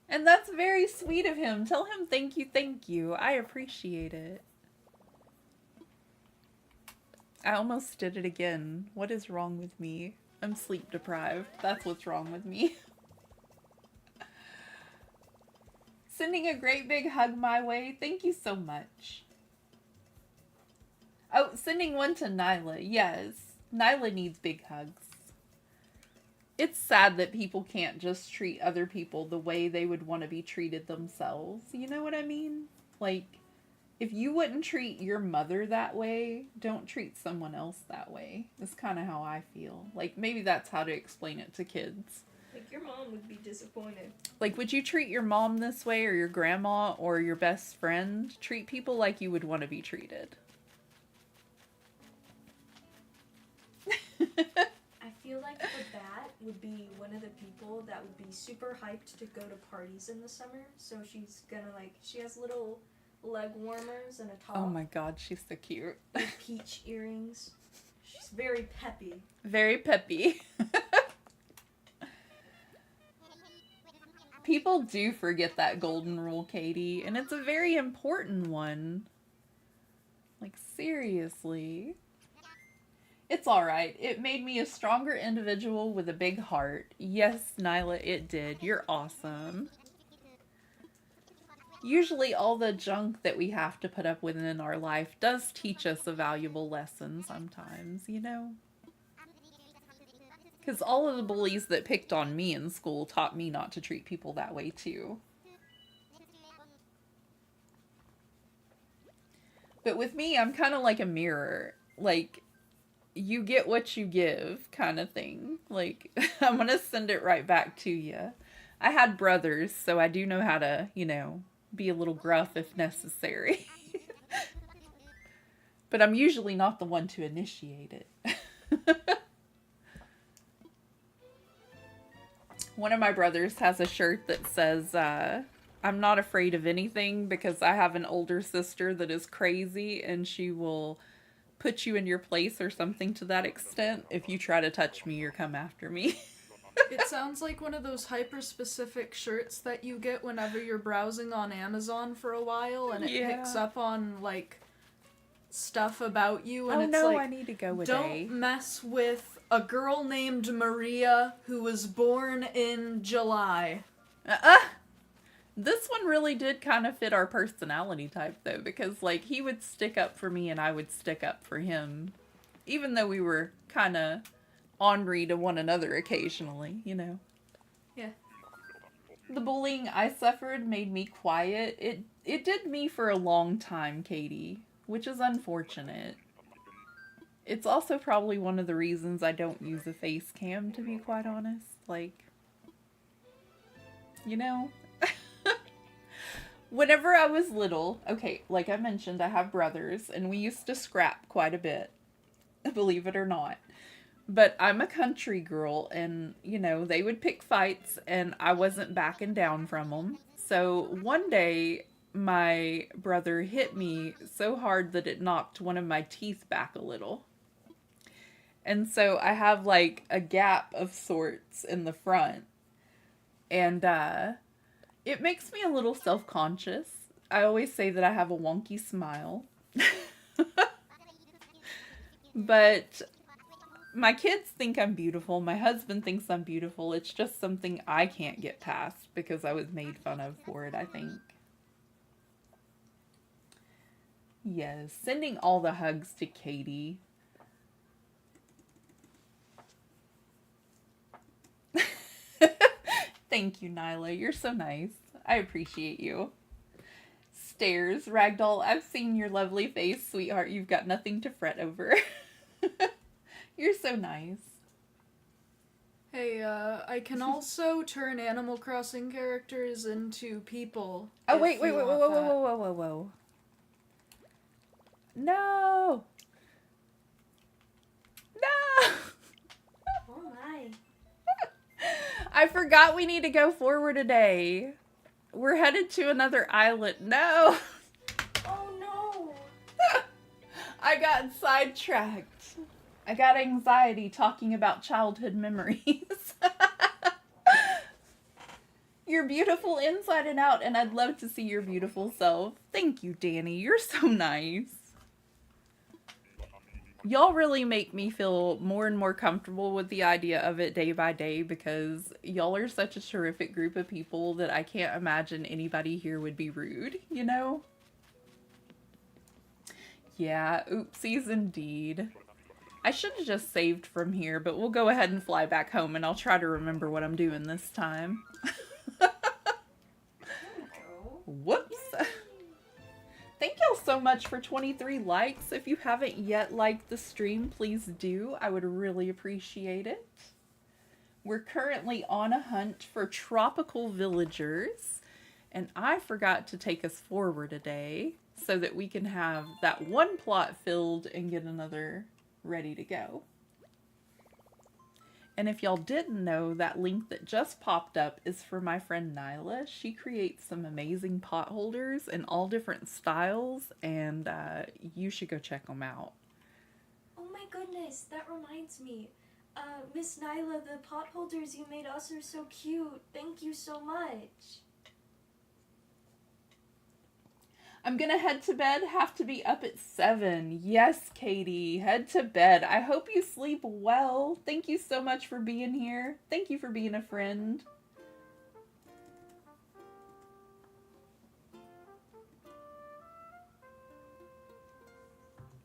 And that's very sweet of him. Tell him thank you. I appreciate it. I almost did it again. What is wrong with me? I'm sleep deprived. That's what's wrong with me. Sending a great big hug my way. Thank you so much. Oh, sending one to Nyla. Yes. Nyla needs big hugs. It's sad that people can't just treat other people the way they would want to be treated themselves. You know what I mean? Like, if you wouldn't treat your mother that way, don't treat someone else that way. That's kind of how I feel. Like, maybe that's how to explain it to kids. Like, your mom would be disappointed. Like, would you treat your mom this way, or your grandma, or your best friend? Treat people like you would want to be treated. I feel like the bat would be one of the people that would be super hyped to go to parties in the summer. So she's gonna, like, she has little leg warmers and a top. Oh my god, she's so cute. With peach earrings. She's very peppy. Very peppy. People do forget that golden rule, Katie, and it's a very important one. Like, seriously. It's alright. It made me a stronger individual with a big heart. Yes, Nyla, it did. You're awesome. Usually all the junk that we have to put up with in our life does teach us a valuable lesson sometimes, you know? Because all of the bullies that picked on me in school taught me not to treat people that way too. But with me, I'm kind of like a mirror. Like, you get what you give kind of thing. Like, I'm going to send it right back to you. I had brothers, so I do know how to, you know, be a little gruff if necessary. But I'm usually not the one to initiate it. One of my brothers has a shirt that says, I'm not afraid of anything because I have an older sister that is crazy and she will put you in your place or something to that extent if you try to touch me or come after me. It sounds like one of those hyper-specific shirts that you get whenever you're browsing on Amazon for a while and it picks up on, like, stuff about you and it's like, I need to go with don't mess with a girl named Maria who was born in July. This one really did kind of fit our personality type, though, because, like, he would stick up for me and I would stick up for him. Even though we were kind of ornery to one another occasionally, you know. Yeah. The bullying I suffered made me quiet. It did me for a long time, Katie, which is unfortunate. It's also probably one of the reasons I don't use a face cam, to be quite honest. Like, you know? Whenever I was little, okay, like I mentioned, I have brothers, and we used to scrap quite a bit, believe it or not. But I'm a country girl, and, you know, they would pick fights, and I wasn't backing down from them. So one day, my brother hit me so hard that it knocked one of my teeth back a little. And so I have like a gap of sorts in the front. And it makes me a little self conscious. I always say that I have a wonky smile. But my kids think I'm beautiful. My husband thinks I'm beautiful. It's just something I can't get past because I was made fun of for it, I think. Yes, sending all the hugs to Katie. Thank you, Nyla. You're so nice. I appreciate you. Stairs, Ragdoll, I've seen your lovely face, sweetheart. You've got nothing to fret over. You're so nice. Hey, I can also turn Animal Crossing characters into people. Oh, if wait, you want whoa, that. whoa. No! No! Oh my. I forgot we need to go forward a day. We're headed to another island. No! Oh no. I got sidetracked. I got anxiety talking about childhood memories. You're beautiful inside and out, and I'd love to see your beautiful self. Thank you, Danny. You're so nice. Y'all really make me feel more and more comfortable with the idea of it day by day because y'all are such a terrific group of people that I can't imagine anybody here would be rude, you know? Yeah, oopsies indeed. I should have just saved from here, but we'll go ahead and fly back home and I'll try to remember what I'm doing this time. There we go. Whoops. Thank y'all so much for 23 likes. If you haven't yet liked the stream, please do. I would really appreciate it. We're currently on a hunt for tropical villagers, and I forgot to take us forward a day so that we can have that one plot filled and get another ready to go. And if y'all didn't know, that link that just popped up is for my friend Nyla. She creates some amazing pot holders in all different styles, and you should go check them out. Oh my goodness, that reminds me. Miss Nyla, the pot holders you made us are so cute. Thank you so much. I'm gonna head to bed, have to be up at 7. Yes, Katie, head to bed. I hope you sleep well. Thank you so much for being here. Thank you for being a friend.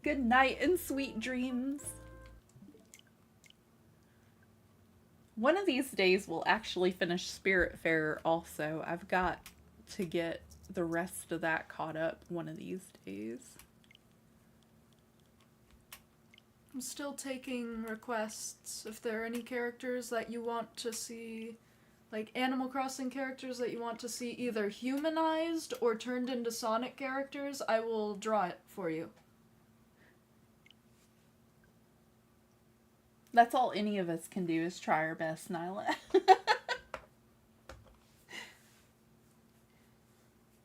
Good night and sweet dreams. One of these days we'll actually finish Spiritfarer also. I've got to get the rest of that caught up one of these days. I'm still taking requests. If there are any characters that you want to see, like Animal Crossing characters that you want to see either humanized or turned into Sonic characters, I will draw it for you. That's all any of us can do is try our best, Nyla.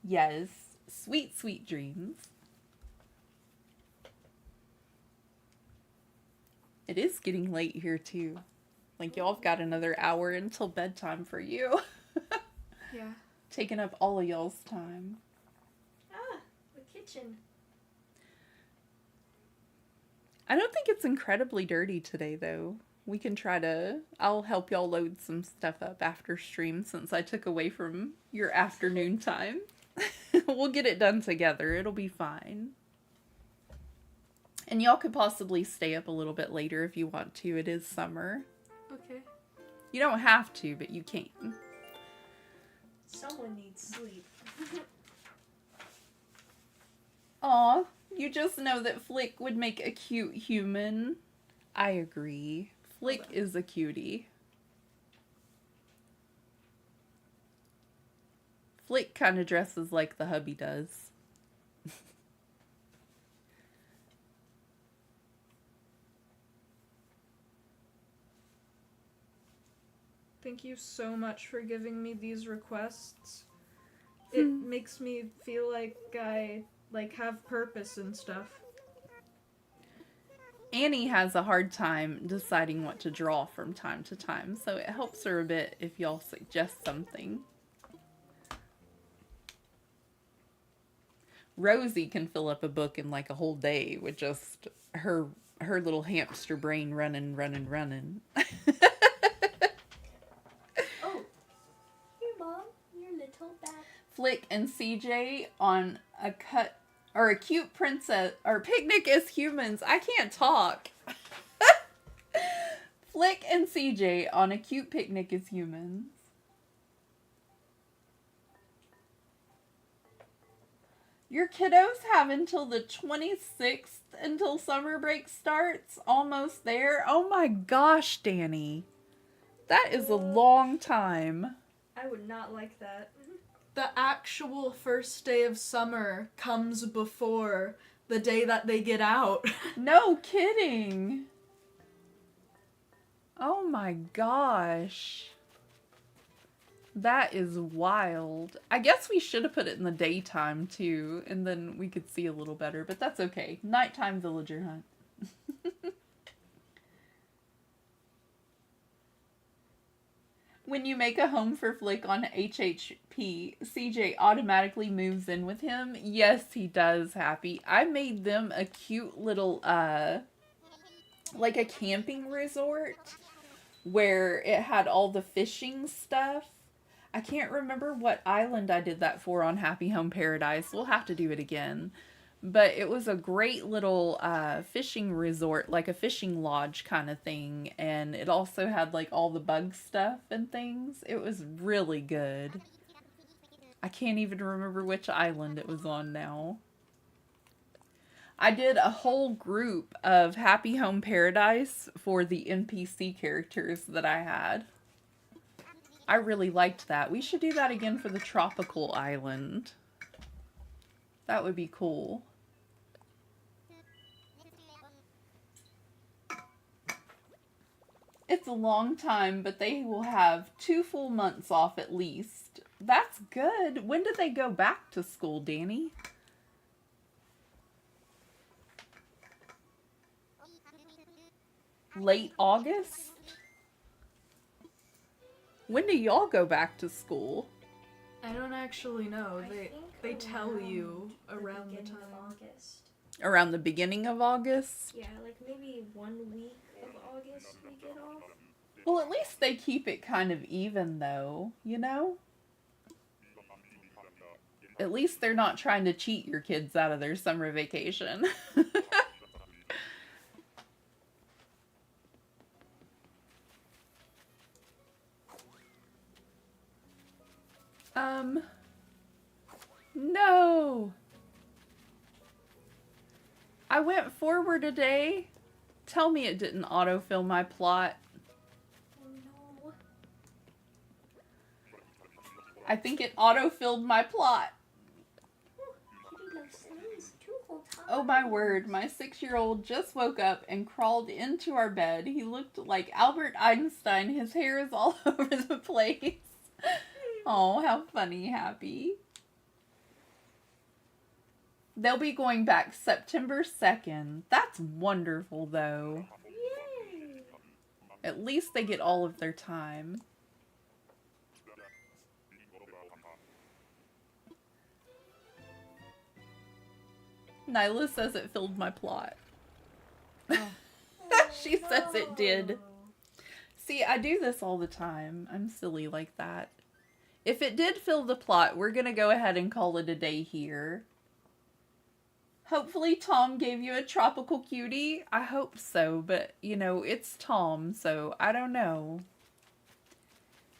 Yes, sweet, sweet dreams. It is getting late here, too. Like, y'all have got another hour until bedtime for you. Yeah. Taking up all of y'all's time. Ah, the kitchen. I don't think it's incredibly dirty today, though. We can try to... I'll help y'all load some stuff up after stream since I took away from your afternoon time. We'll get it done together. It'll be fine. And y'all could possibly stay up a little bit later if you want to. It is summer. Okay. You don't have to, but you can. Someone needs sleep. Aw, you just know that Flick would make a cute human. I agree. Flick is a cutie. Flick kind of dresses like the hubby does. Thank you so much for giving me these requests. It makes me feel like I have purpose and stuff. Annie has a hard time deciding what to draw from time to time, so it helps her a bit if y'all suggest something. Rosie can fill up a book in like a whole day with just her little hamster brain running. Oh, here, Mom, your little bat. Flick and CJ on a cute princess or picnic as humans. I can't talk. Flick and CJ on a cute picnic as humans. Your kiddos have until the 26th until summer break starts. Almost there. Oh my gosh, Danny. That is a long time. I would not like that. The actual first day of summer comes before the day that they get out. No kidding. Oh my gosh. That is wild. I guess we should have put it in the daytime too, and then we could see a little better, but that's okay. Nighttime villager hunt. When you make a home for Flick on HHP, CJ automatically moves in with him. Yes, he does, Happy. I made them a cute little, like a camping resort where it had all the fishing stuff. I can't remember what island I did that for on Happy Home Paradise. We'll have to do it again. But it was a great little fishing resort, like a fishing lodge kind of thing. And it also had like all the bug stuff and things. It was really good. I can't even remember which island it was on now. I did a whole group of Happy Home Paradise for the NPC characters that I had. I really liked that. We should do that again for the tropical island. That would be cool. It's a long time, but they will have 2 full months off at least. That's good. When did they go back to school, Danny? Late August? When do y'all go back to school? I don't actually know. They tell you the around the beginning time. of August. Around the beginning of August? Yeah, like maybe 1 week of August we get off. Well, at least they keep it kind of even, though, you know? At least they're not trying to cheat your kids out of their summer vacation. No! I went forward a day. Tell me it didn't autofill my plot. Oh no. I think it autofilled my plot. Kitty loves sneeze 2 whole times. Oh my word, my 6-year-old just woke up and crawled into our bed. He looked like Albert Einstein. His hair is all over the place. Oh, how funny, Happy. They'll be going back September 2nd. That's wonderful, though. Yay! At least they get all of their time. Nyla says it filled my plot. She says it did. See, I do this all the time. I'm silly like that. If it did fill the plot, we're gonna go ahead and call it a day here. Hopefully Tom gave you a tropical cutie. I hope so, but, you know, it's Tom, so I don't know.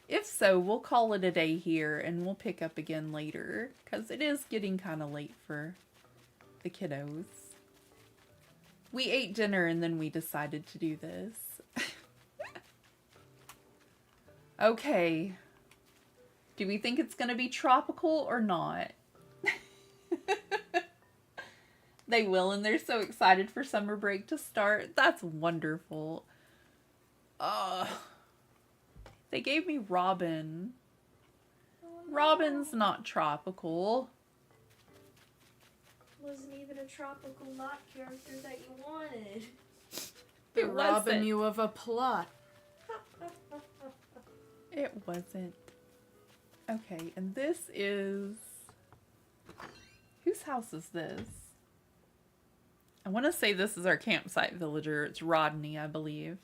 If so, we'll call it a day here, and we'll pick up again later, because it is getting kind of late for the kiddos. We ate dinner, and then we decided to do this. Okay. Do we think it's going to be tropical or not? They will, and they're so excited for summer break to start. That's wonderful. They gave me Robin. Oh, no. Robin's not tropical. Wasn't even a tropical knot character that you wanted. They're It robbing wasn't. you of a plot. It wasn't. Okay, and this is... Whose house is this? I want to say this is our campsite villager. It's Rodney, I believe.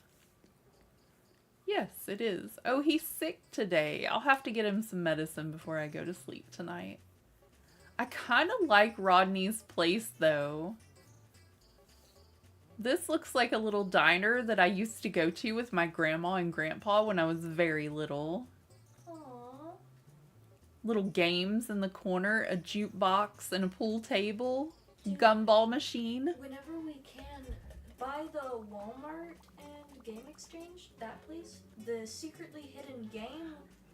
Yes, it is. Oh, he's sick today. I'll have to get him some medicine before I go to sleep tonight. I kind of like Rodney's place, though. This looks like a little diner that I used to go to with my grandma and grandpa when I was very little. Aww. Little games in the corner, a jukebox and a pool table, gumball machine. Whenever we can, by the Walmart and Game Exchange, that place, the secretly hidden game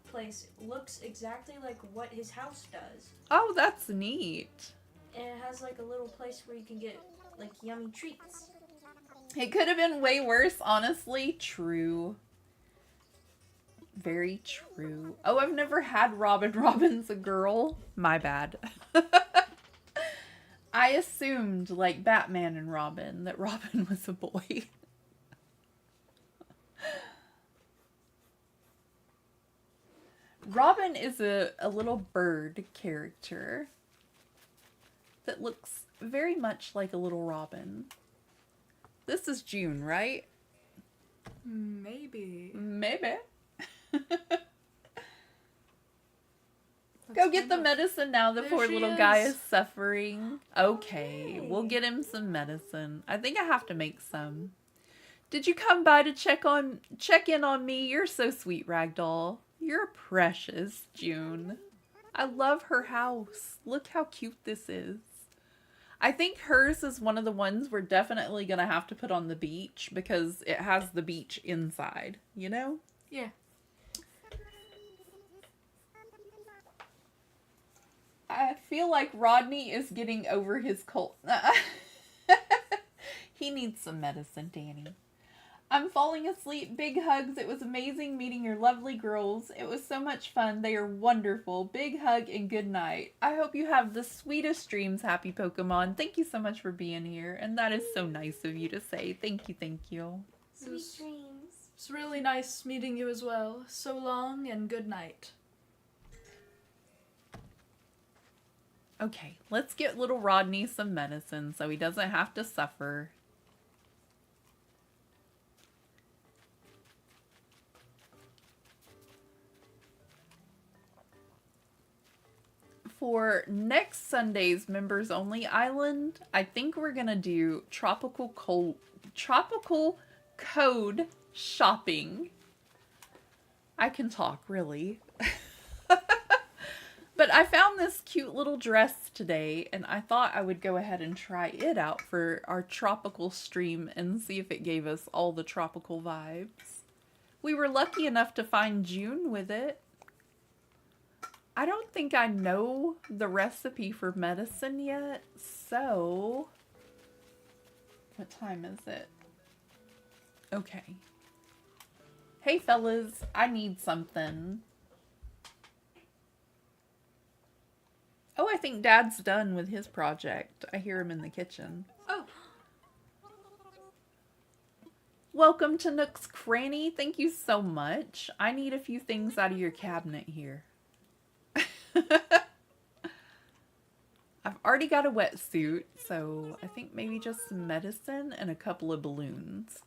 place looks exactly like what his house does. Oh, that's neat. And it has like a little place where you can get like yummy treats. It could have been way worse, honestly. True. Very true. Oh, I've never had Robin. Robin's a girl. My bad. I assumed, like Batman and Robin, that Robin was a boy. Robin is a little bird character that looks very much like a little robin. This is June, right? Maybe. Maybe. Go get the medicine now. The There poor she little guy is. is suffering. Okay, Yay. we'll get him some medicine. I think I have to make some. Did you come by to check in on me? You're so sweet, Ragdoll. You're precious, June. I love her house. Look how cute this is. I think hers is one of the ones we're definitely going to have to put on the beach because it has the beach inside, you know? Yeah. I feel like Rodney is getting over his cold. He needs some medicine, Danny. I'm falling asleep. Big hugs. It was amazing meeting your lovely girls. It was so much fun. They are wonderful. Big hug and good night. I hope you have the sweetest dreams, Happy Pokemon. Thank you so much for being here. And that is so nice of you to say. Thank you, thank you. Sweet dreams. It's really nice meeting you as well. So long and good night. Okay, let's get little Rodney some medicine so he doesn't have to suffer. For next Sunday's members only island, I think we're gonna do tropical code shopping. I can talk, really. But I found this cute little dress today, and I thought I would go ahead and try it out for our tropical stream and see if it gave us all the tropical vibes. We were lucky enough to find June with it. I don't think I know the recipe for medicine yet, so... What time is it? Okay. Hey fellas, I need something. Oh, I think Dad's done with his project. I hear him in the kitchen. Oh. Welcome to Nook's Cranny. Thank you so much. I need a few things out of your cabinet here. I've already got a wetsuit, so I think maybe just some medicine and a couple of balloons.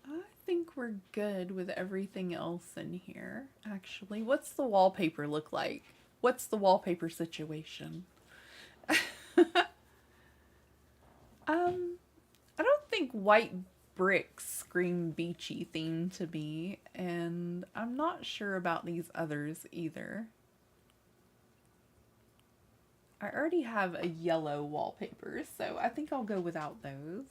I think we're good with everything else in here, actually. What's the wallpaper look like? What's the wallpaper situation? I don't white bricks scream beachy theme to me, and I'm not sure about these others either. I already have a yellow wallpaper, so I think I'll go without those.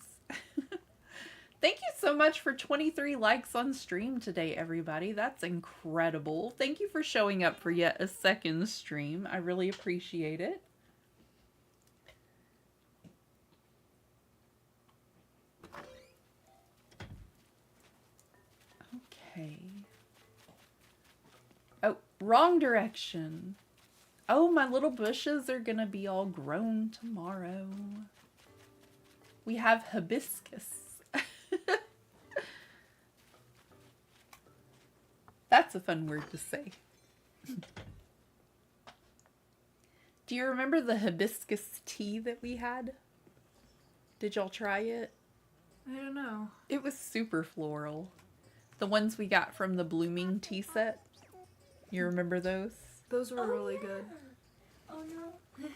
Thank you so much for 23 likes on stream today, everybody. That's incredible. Thank you for showing up for yet a second stream. I really appreciate it. Okay. Oh, wrong direction. Oh, my little bushes are gonna be all grown tomorrow. We have hibiscus. That's a fun word to say. Do you remember the hibiscus tea that we had? Did y'all try it? I don't know. It was super floral. The ones we got from the Blooming tea set. You remember those? Those were really good. Oh no.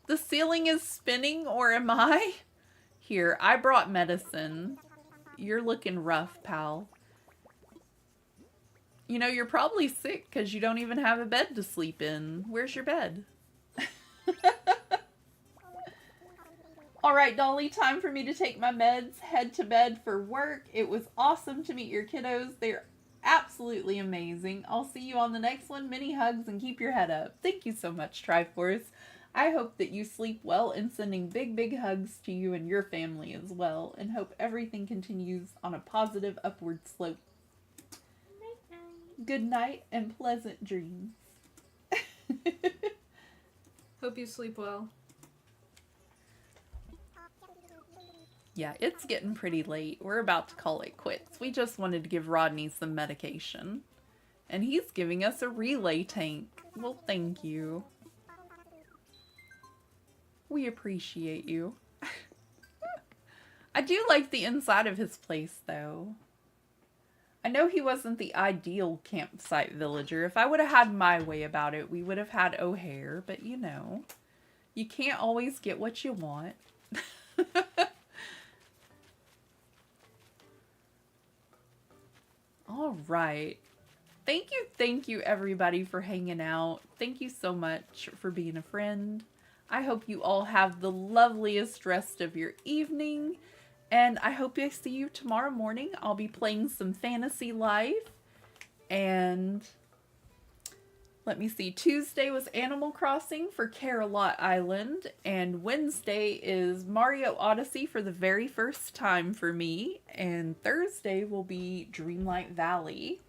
The ceiling is spinning, or am I? Here, I brought medicine. You're looking rough, pal. You know, you're probably sick because you don't even have a bed to sleep in. Where's your bed? Alright, Dolly, time for me to take my meds, head to bed for work. It was awesome to meet your kiddos. They're absolutely amazing. I'll see you on the next one. Many hugs and keep your head up. Thank you so much, Triforce. I hope that you sleep well, and sending big, big hugs to you and your family as well, and hope everything continues on a positive upward slope. Good night and pleasant dreams. Hope you sleep well. Yeah, it's getting pretty late. We're about to call it quits. We just wanted to give Rodney some medication. And he's giving us a relay tank. Well, thank you. We appreciate you. I do like the inside of his place, though. I know he wasn't the ideal campsite villager. If I would have had my way about it, we would have had O'Hare. But, you know, you can't always get what you want. All right. Thank you, everybody, for hanging out. Thank you so much for being a friend. I hope you all have the loveliest rest of your evening. And I hope I see you tomorrow morning. I'll be playing some Fantasy Life. And let me see. Tuesday was Animal Crossing for Carolot Island. And Wednesday is Mario Odyssey for the very first time for me. And Thursday will be Dreamlight Valley.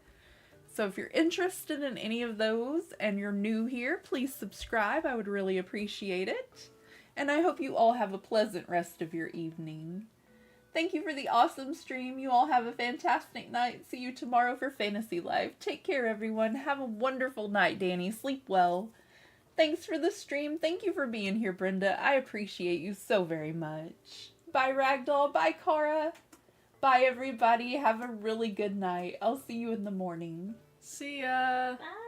So if you're interested in any of those and you're new here, please subscribe. I would really appreciate it. And I hope you all have a pleasant rest of your evening. Thank you for the awesome stream. You all have a fantastic night. See you tomorrow for Fantasy Life. Take care, everyone. Have a wonderful night, Danny. Sleep well. Thanks for the stream. Thank you for being here, Brenda. I appreciate you so very much. Bye, Ragdoll. Bye, Cara. Bye, everybody. Have a really good night. I'll see you in the morning. See ya. Bye.